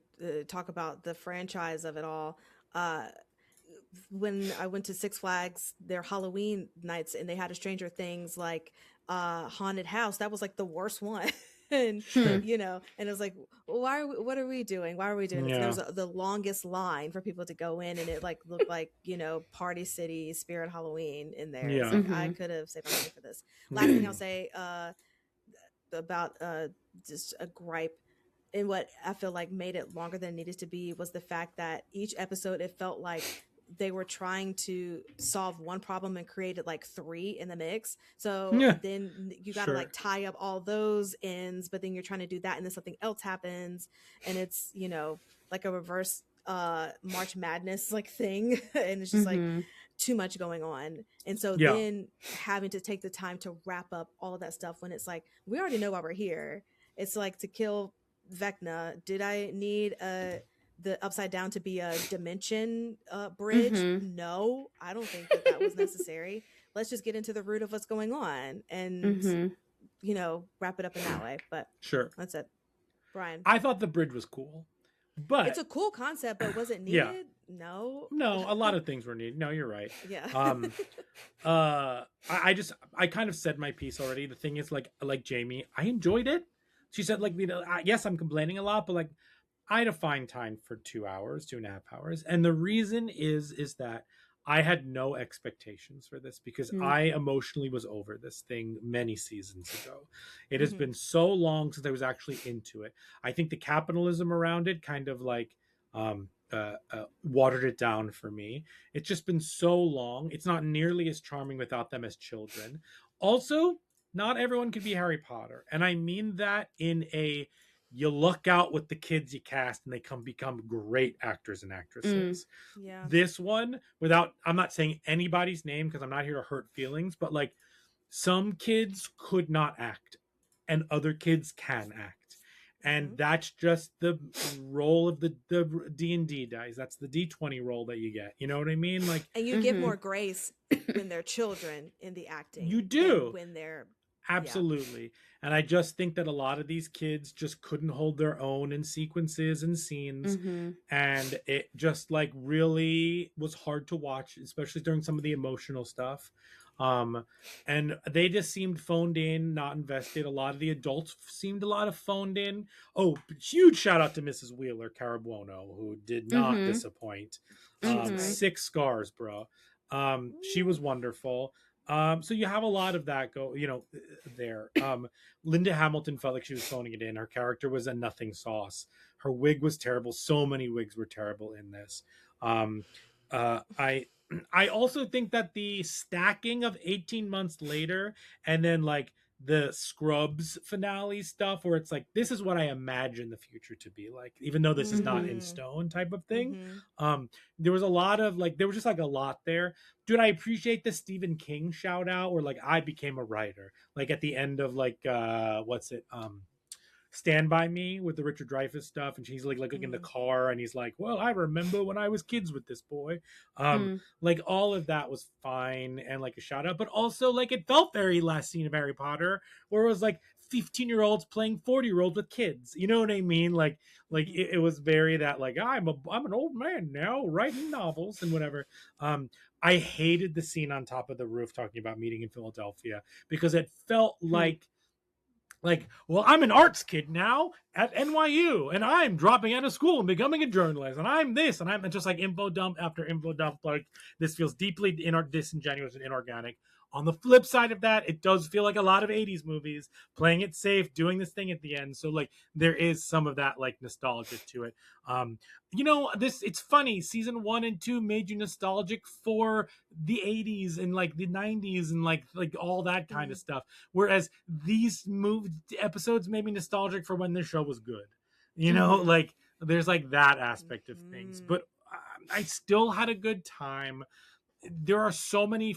talk about the franchise of it all. When I went to Six Flags, their Halloween nights, and they had a Stranger Things like haunted house, that was like the worst one. And you know, and it was like, what are we doing? Why are we doing this? And there was the longest line for people to go in, and it like looked like, you know, Party City Spirit Halloween in there. It's like, I could have saved my money for this. Last thing I'll say about just a gripe, and what I feel like made it longer than it needed to be, was the fact that each episode, it felt like they were trying to solve one problem and created like 3 in the mix. So then you got to like tie up all those ends, but then you're trying to do that, and then something else happens, and it's, you know, like a reverse March Madness like thing. And it's just like too much going on. And so Yeah. then having to take the time to wrap up all of that stuff when it's like, we already know why we're here. It's like to kill Vecna. Did I need the upside down to be a dimension bridge? Mhm. No, I don't think that that was necessary. Let's just get into the root of what's going on and, Mhm. you know, wrap it up in that way. But Sure. that's it. Brian. I thought the bridge was cool, but It's a cool concept, but was it Yeah. needed? No. no, a lot of things were needed. No, you're right. Yeah. I kind of said my piece already. The thing is, like Jamie, I enjoyed it. She said, like, you know, yes, I'm complaining a lot, but like, I had a fine time for 2.5 hours, and the reason is that I had no expectations for this because Mm. I emotionally was over this thing many seasons ago. It has Mhm. been so long since I was actually into it. I think the capitalism around it kind of like watered it down for me. It's just been so long. It's not nearly as charming without them as children. Also, not everyone can be Harry Potter, and I mean that in a you luck out with the kids you cast and they become great actors and actresses. Yeah. This one, without I'm not saying anybody's name because I'm not here to hurt feelings, but like some kids could not act and other kids can act. And Mhm. that's just the role of the D&D dice. That's the D20 roll that you get. You know what I mean? Like And you give Mhm. more grace when they're children in the acting. You than do. when they're Absolutely. And I just think that a lot of these kids just couldn't hold their own in sequences and scenes. Mhm. And it just like really was hard to watch, especially during some of the emotional stuff. And they just seemed phoned in, not invested. A lot of the adults seemed a lot of phoned in. Oh, huge shout out to Mrs. Wheeler Carabuono, who did not Mhm. disappoint. Mhm. 6 scars, bro. She was wonderful. So you have a lot of that go, you know, there. Linda Hamilton felt like she was phoning it in. Her character was a nothing sauce. Her wig was terrible. So many wigs were terrible in this. Um, I also think that the stacking of 18 months later and then like the Scrubs finale stuff where it's like this is what I imagine the future to be like, even though this is not in Mhm. stone type of thing. Mhm. There was a lot of like there was just like a lot there. Dude, I appreciate the Stephen King shout out where like I became a writer. Like at the end of like what's it? Stand By Me with the Richard Dreyfuss stuff, and she's like in the Mhm. car, and he's like, "Well, I remember when I was kids with this boy." Mm. Like all of that was fine and like a shout out, but also like it felt very last scene of Harry Potter, where it was like 15-year-olds playing 40-year-olds with kids. You know what I mean? Like Mhm. it was very that like I'm an old man now writing novels and whatever. I hated the scene on top of the roof talking about meeting in Philadelphia because it felt Hmm. like, well, I'm an arts kid now at NYU, and I'm dropping out of school and becoming a journalist, and I'm this, and I'm just like info dump after info dump. Like this feels deeply disingenuous and inorganic. On the flip side of that, it does feel like a lot of 80s movies playing it safe, doing this thing at the end. So like there is some of that like nostalgia to it. Um, you know, this it's funny. Season 1 and 2 made you nostalgic for the 80s and like the 90s and like all that kind of Mhm. stuff. Whereas these episodes made me nostalgic for when the show was good. You know, Mhm. like there's like that aspect of things. Mhm. But I still had a good time. There are so many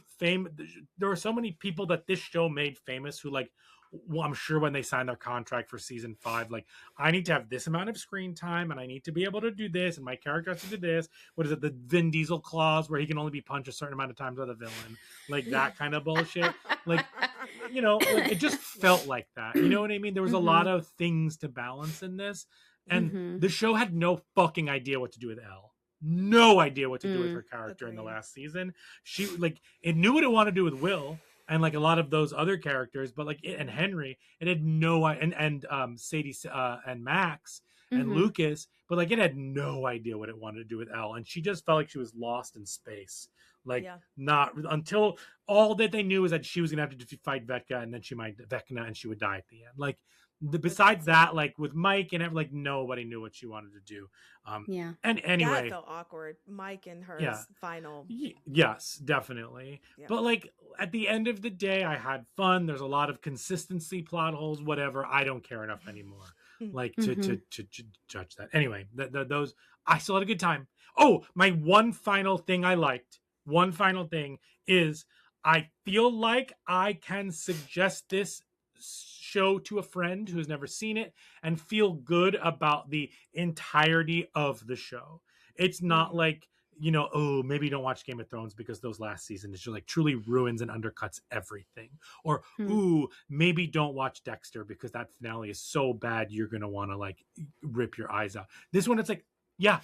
there are so many people that this show made famous who like well, I'm sure when they sign their contract for season 5, like I need to have this amount of screen time and I need to be able to do this and my character has to do this. What is it, the Vin Diesel clause where he can only be punched a certain amount of times by the villain, like that kind of bullshit. Like you know, like it just felt like that. You know what I mean? There was a lot Mhm. of things to balance in this, and Mhm. the show had no fucking idea what to do with Elle. No idea what to do with her Mm. character in the Agreed. last season. She like it knew what it wanted to do with Will and like a lot of those other characters, but like and Henry, it had no and Sadie and Max and Mhm. Lucas, but like it had no idea what it wanted to do with Elle, and she just felt like she was lost in space. Like Yeah. not until all that they knew is that she was gonna have to fight Vecna, and then she might Vecna, and she would die at the end. Like besides That's that, like with Mike and like nobody knew what she wanted to do. Yeah. And that anyway, felt awkward. Mike and her yeah, final. yes, definitely. Yeah. But like at the end of the day, I had fun. There's a lot of consistency, plot holes, whatever. I don't care enough anymore, like Mhm. to judge that. Anyway, those I still had a good time. Oh, my one final thing I liked one final thing is I feel like I can suggest this show to a friend who's never seen it and feel good about the entirety of the show. It's not like, oh, maybe don't watch Game of Thrones because those last seasons just like truly ruins and undercuts everything. Or, ooh, maybe don't watch Dexter because that finale is so bad you're going to want to like rip your eyes out. This one, it's like, yeah,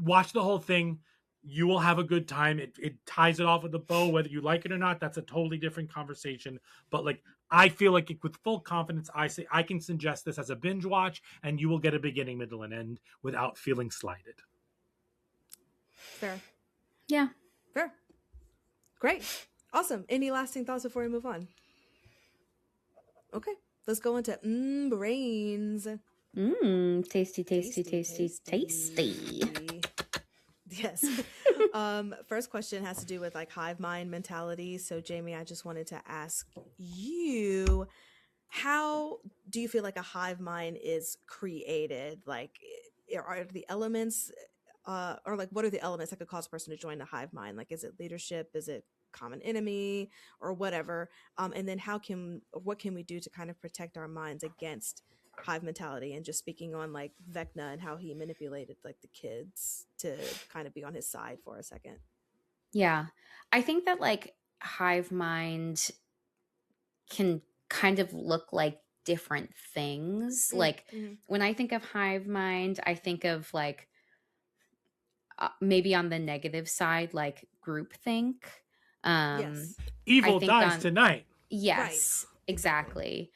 watch the whole thing. You will have a good time. It ties it off with a bow, whether you like it or not. That's a totally different conversation. But like, I feel like with full confidence, I say I can suggest this as a binge watch, and you will get a beginning, middle, and end without feeling slighted. Fair. Yeah. Fair. Great. Awesome. Any lasting thoughts before we move on? Okay. Let's go into brains. Tasty, tasty, tasty, tasty. Yes. First question has to do with like hive mind mentality. So Jamie, I just wanted to ask you, how do you feel like a hive mind is created? Like, are the elements or like what are the elements that could cause a person to join the hive mind? Like, is it leadership? Is it common enemy or whatever? And then what can we do to kind of protect our minds against hive mentality? And just speaking on like Vecna and how he manipulated like the kids to kind of be on his side for a second. Yeah. I think that like hive mind can kind of look like different things. Like when I think of hive mind, I think of like maybe on the negative side, like groupthink. Yes. Evil dies tonight. Yes, right. Exactly.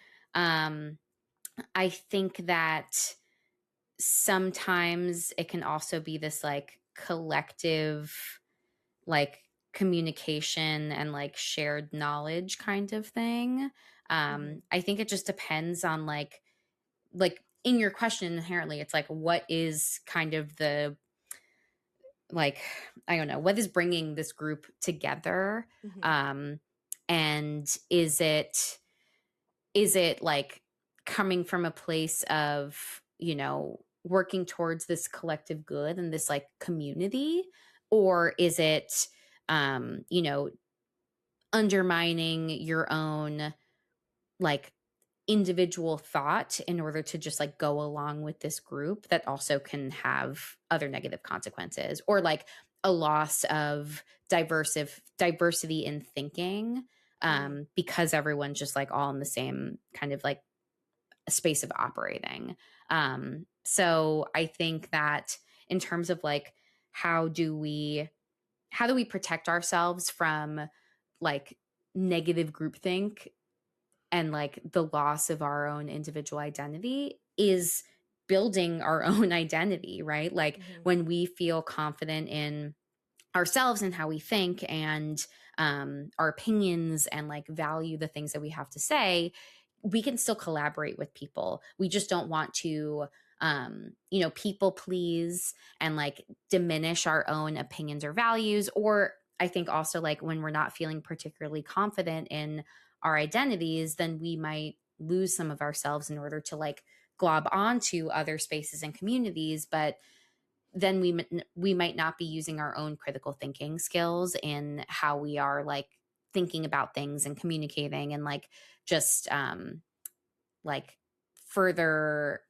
I think that sometimes it can also be this like collective, like communication and like shared knowledge kind of thing. I think it just depends on like in your question inherently, it's like, what is kind of the, like, I don't know, what is bringing this group together? And is it like coming from a place of, working towards this collective good and this like community? Or is it, undermining your own like individual thought in order to just like go along with this group that also can have other negative consequences, or like a loss of diversity in thinking, because everyone's just like all in the same kind of like space of operating. So I think that in terms of like how do we protect ourselves from like negative groupthink and like the loss of our own individual identity, is building our own identity, right? Like when we feel confident in ourselves and how we think and our opinions and like value the things that we have to say, we can still collaborate with people. We just don't want to people please and like diminish our own opinions or values. Or I think also like when we're not feeling particularly confident in our identities, then we might lose some of ourselves in order to like glob onto other spaces and communities. But then we might not be using our own critical thinking skills in how we are like thinking about things and communicating, and like just like further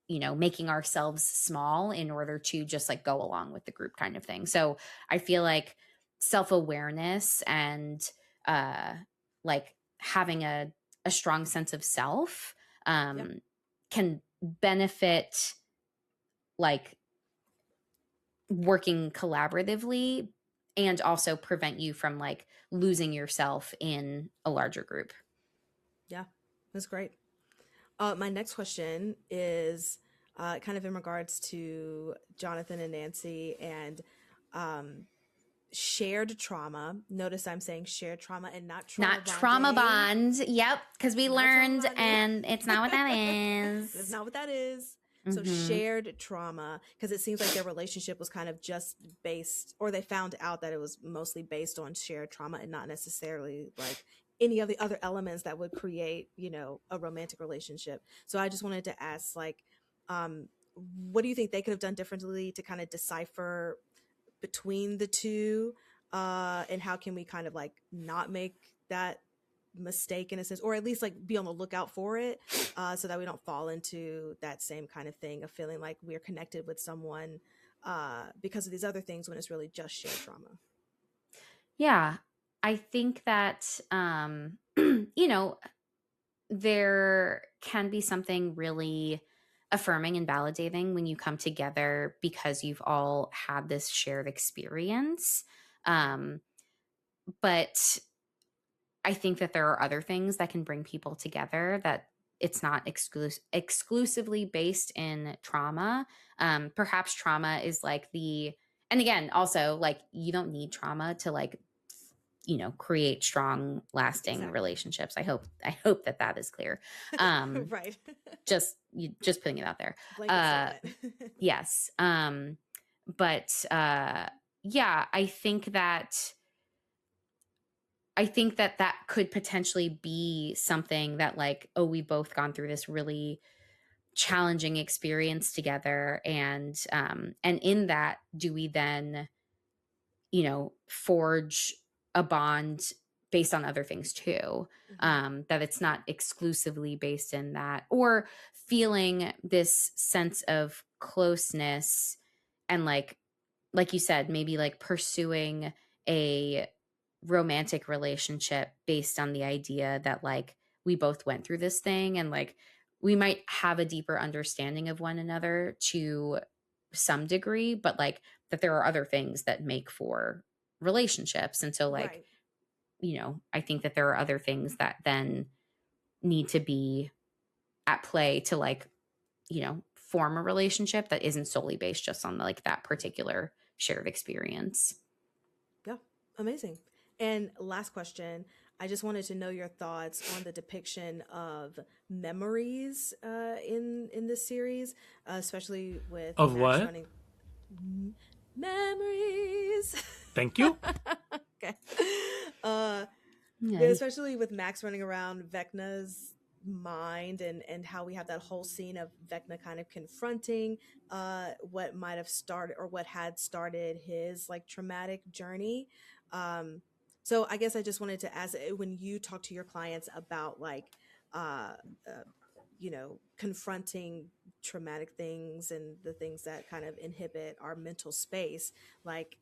making ourselves small in order to just like go along with the group kind of thing. So I feel like self-awareness and like having a strong sense of self can benefit like working collaboratively, and also prevent you from like losing yourself in a larger group. Yeah, that's great. My next question is kind of in regards to Jonathan and Nancy and shared trauma. Notice I'm saying shared trauma and not trauma Not trauma bond. Yep, because we learned, and it's not what that is. It's not what that is. So shared trauma, because it seems like their relationship was kind of just based, or they found out that it was mostly based on shared trauma and not necessarily like any of the other elements that would create, a romantic relationship. So I just wanted to ask, like, what do you think they could have done differently to kind of decipher between the two? and how can we kind of like not make that mistake in a sense, or at least like be on the lookout for it, so that we don't fall into that same kind of thing of feeling like we're connected with someone because of these other things when it's really just shared trauma. Yeah. I think that, you know, there can be something really affirming and validating when you come together because you've all had this shared experience. But I think that there are other things that can bring people together, that it's not exclusively based in trauma. Perhaps trauma is like and again, also like you don't need trauma to like, create strong, lasting Exactly. relationships. I hope that is clear. Right. Just putting it out there. Blanket statement. Yes. But yeah, I think that could potentially be something that like, oh, we've both gone through this really challenging experience together, and in that, do we then, forge a bond based on other things too? That it's not exclusively based in that, or feeling this sense of closeness, and like you said, maybe like pursuing a romantic relationship based on the idea that like we both went through this thing, and like we might have a deeper understanding of one another to some degree, but like that there are other things that make for relationships. And so like, Right. I think that there are other things that then need to be at play to like, form a relationship that isn't solely based just on like that particular shared experience. Yeah. Amazing. And last question. I just wanted to know your thoughts on the depiction of memories in this series, especially with Of Max what? running memories. Thank you. Okay. But Yeah. especially with Max running around Vecna's mind, and how we have that whole scene of Vecna kind of confronting what might have started, or what had started his like traumatic journey. Um so I guess I just wanted to ask, when you talk to your clients about like uh, uh confronting traumatic things and the things that kind of inhibit our mental space, like,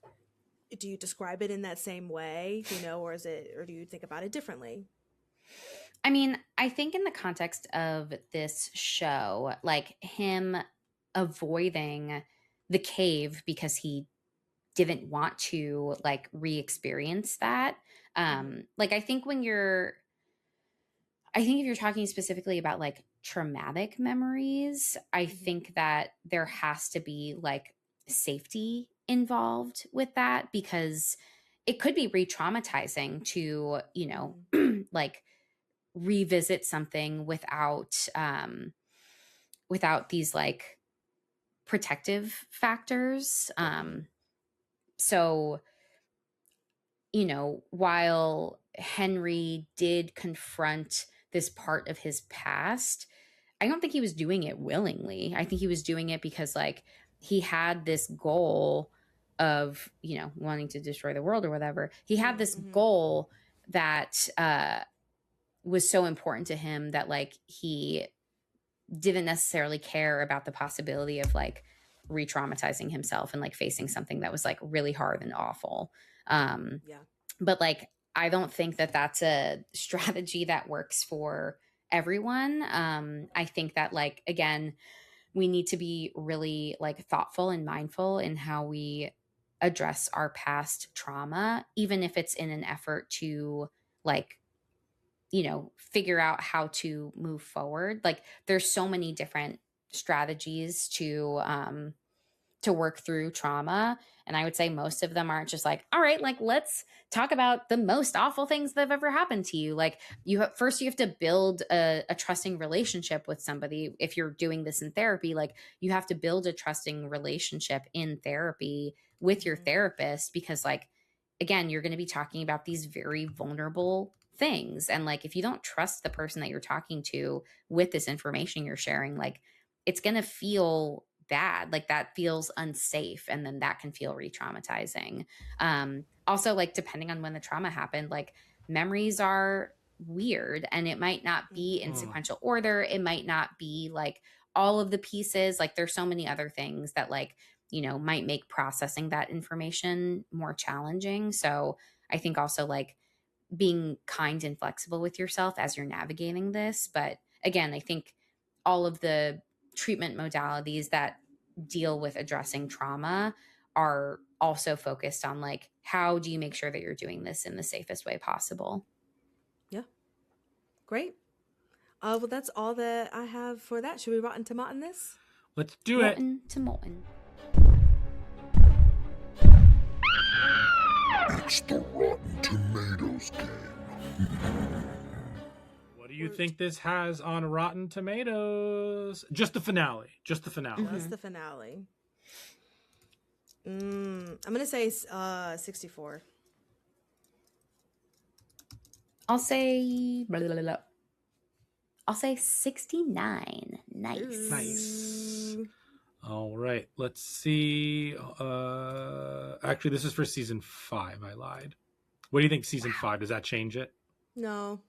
do you describe it in that same way, or do you think about it differently? I mean, I think in the context of this show, like him avoiding the cave because he didn't want to like re-experience that. Mm-hmm. Like I think if you're talking specifically about like traumatic memories, I Mm-hmm. think that there has to be like safety involved with that, because it could be re-traumatizing to, Mm-hmm. like revisit something without these like protective factors. So, while Henry did confront this part of his past, I don't think he was doing it willingly. I think he was doing it because like he had this goal of, wanting to destroy the world or whatever. He had this Mm-hmm. goal that was so important to him that like he didn't necessarily care about the possibility of like re-traumatizing himself and like facing something that was like really hard and awful. Yeah. But like, I don't think that that's a strategy that works for everyone. I think that like, again, we need to be really like thoughtful and mindful in how we address our past trauma, even if it's in an effort to like, figure out how to move forward. Like there's so many different strategies to work through trauma. And I would say most of them aren't just like, all right, like let's talk about the most awful things that have ever happened to you. Like first you have to build a trusting relationship with somebody. If you're doing this in therapy, like you have to build a trusting relationship in therapy with your Mm-hmm. therapist, because like, again, you're going to be talking about these very vulnerable things. And like, if you don't trust the person that you're talking to with this information you're sharing, like it's going to feel bad. Like that feels unsafe. And then that can feel re-traumatizing. also, like, depending on when the trauma happened, like, memories are weird, and it might not be in sequential order. It might not be like all of the pieces. Like, there's so many other things that, like, you know, might make processing that information more challenging. So I think also, like, being kind and flexible with yourself as you're navigating this. But again, I think all of the treatment modalities that deal with addressing trauma are also focused on, like, how do you make sure that you're doing this in the safest way possible? Yeah. Great. Well, that's all that I have for that. Should we rotten tomatin this? Let's do it. Rotten to molten. It's the Rotten Tomatoes game. What do you think this has on Rotten Tomatoes? Just the finale. Just the finale. That's the finale. I'm gonna say 64. I'll say blah, blah, blah, blah. I'll say 69. Nice. Nice. All right. Let's see. Actually, this is for season 5. I lied. What do you think, season 5? Does that change it? No.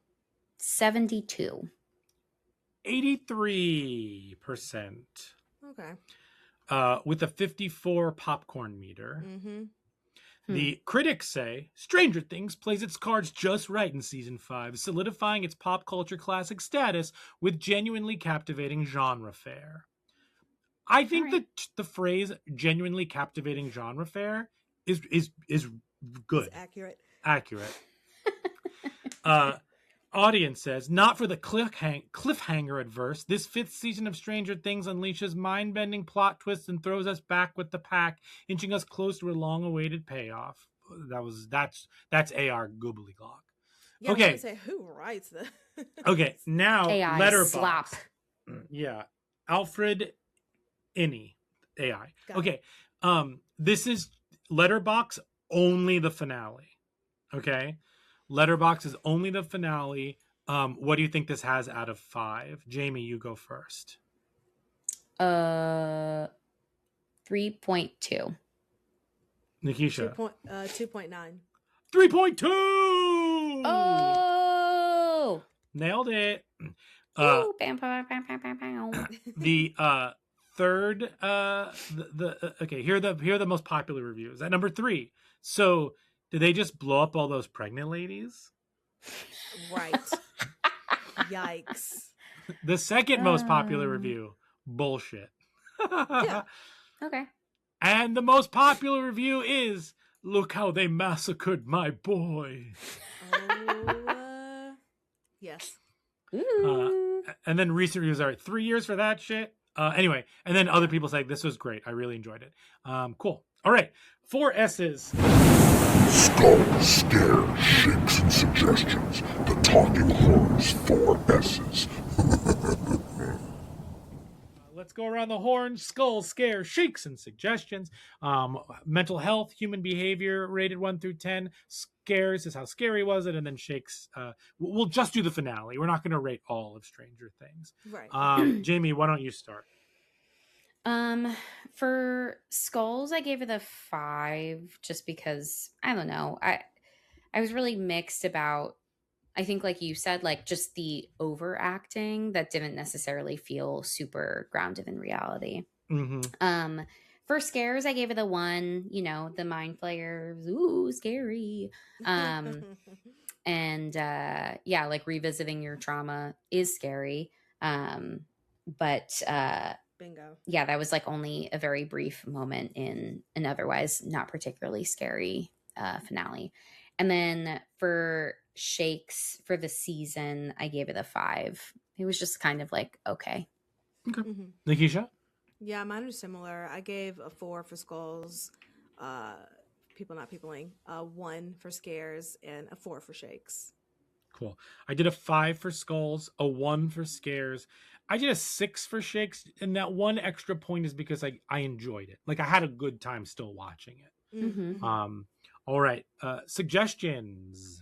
72. 83%. Okay. With a 54 popcorn meter. Mm-hmm. The critics say Stranger Things plays its cards just right in season 5, solidifying its pop culture classic status with genuinely captivating genre fare. I think that the phrase "genuinely captivating genre fare" is good. It's accurate. Accurate. Audience says, not for the cliffhanger adverse. This 5th season of Stranger Things unleashes mind-bending plot twists and throws us back with the pack, inching us close to a long-awaited payoff. That's AR Goobly-Glock. Yeah, okay. I was gonna say, who writes the Okay, now AI Letterboxd. slop. Yeah, Alfred Inney AI. Got Okay, this is Letterboxd only the finale. Okay. Letterboxd is only the finale. What do you think this has out of 5? Jamie, you go first. 3.2. Nikisha. 2.9. 3.2. Oh! Nailed it. Ooh, bam, bam, bam, bam, bam, bam. The third okay, here are the most popular reviews. At number 3. So did they just blow up all those pregnant ladies? Right. Yikes. The second most popular review, bullshit. Yeah. Okay. And the most popular review is, look how they massacred my boy. Yes. And then recent reviews are 3 years for that shit. Anyway, and then other people say this was great. I really enjoyed it. Cool. All right. 4 S's. Skull, scare, shakes, and suggestions. The Talking Horns 4 S's. Let's go around the horn. Skull, scare, shakes, and suggestions. Mental health, human behavior, rated 1 through 10. Scares is how scary was it, and then shakes. We'll just do the finale. We're not going to rate all of Stranger Things. Right. Jamie, why don't you start? For Skulls, I gave it a 5 just because, I don't know. I was really mixed about, I think, like you said, like just the overacting that didn't necessarily feel super grounded in reality. Mm-hmm. For Scares, I gave it a 1, you know, the mind flayers, ooh, scary. And yeah, like revisiting your trauma is scary. But Bingo. yeah, that was like only a very brief moment in an otherwise not particularly scary finale. And then for Shakes for the season, I gave it a 5. It was just kind of like, okay. Okay. Mm-hmm. Nikisha? Yeah, mine was similar. I gave a 4 for Skulls, People Not Peopling, 1 for Scares, and a 4 for Shakes. Cool. I did a 5 for Skulls, a 1 for Scares. I did a 6 for Shakes, and that 1 extra point is because I enjoyed it. Like, I had a good time still watching it. Mm-hmm. All right. Suggestions.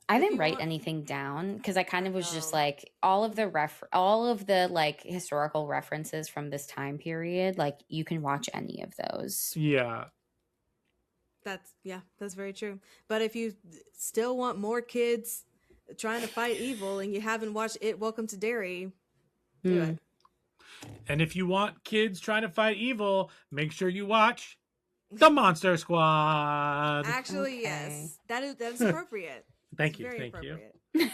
I didn't write anything down because I kind of was just like all of the like historical references from this time period. Like, you can watch any of those. Yeah. That's very true. But if you still want more kids trying to fight evil and you haven't watched It Welcome to Derry, do it. And if you want kids trying to fight evil, make sure you watch The Monster Squad. Actually, yes. That's appropriate. Thank you. Very Thank you. appropriate.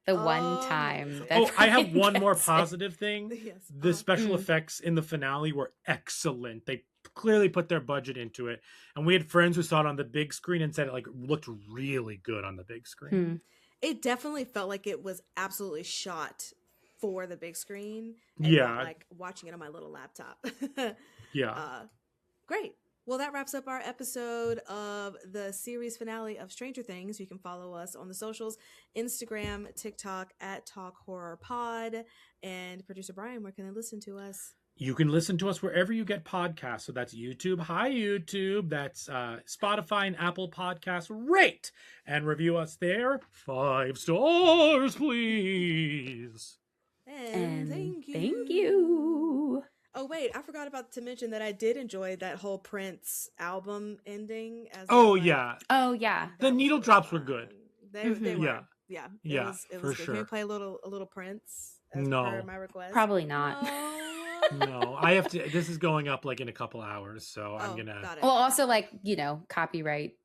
The one time. Oh, that I have one more gets it. positive thing. Yes. The special effects in the finale were excellent. They clearly put their budget into it. And we had friends who saw it on the big screen and said it looked really good on the big screen. It definitely felt like it was absolutely shot for the big screen. And Yeah. not like watching it on my little laptop. Yeah. Great. Well, that wraps up our episode of the series finale of Stranger Things. You can follow us on the socials, Instagram, TikTok at Talk Horror Pod. And producer Brian, where can they listen to us? You can listen to us wherever you get podcasts. So that's YouTube. Hi, YouTube. That's Spotify and Apple Podcasts. Rate and review us there. 5 stars, please. And thank you. Thank you. Oh, wait. I forgot to mention that I did enjoy that whole Prince album ending. Oh, yeah. Oh, yeah. The needle drops were good. They were. Yeah. Yeah. Yeah, It for was good. Can we sure. play a little Prince? As No. per my request? Probably not. No, I have to. This is going up in a couple hours, so I'm gonna. Got it. Well, also copyright.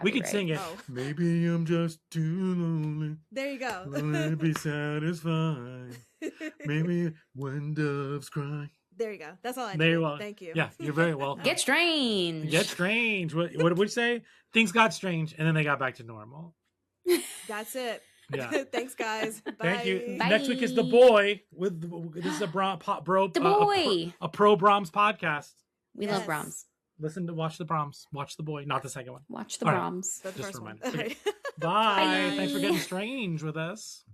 We could sing it. Oh. Maybe I'm just too lonely. There you go. Lonely to be satisfied. Maybe when doves cry. There you go. That's all I There need. you are. Thank you. Yeah, you're very welcome. Get strange. Get strange. What would you say? Things got strange, and then they got back to normal. That's it. Yeah. Thanks, guys. Bye. Thank you. Bye. Next week is The Boy. This is a The Boy. a pro Brahms podcast. We love Brahms. Watch the Brahms. Watch The Boy, not the second one. Watch the All right. Brahms. But the Just first one. remind us. Okay. All right. Bye. Bye. Thanks for getting strange with us.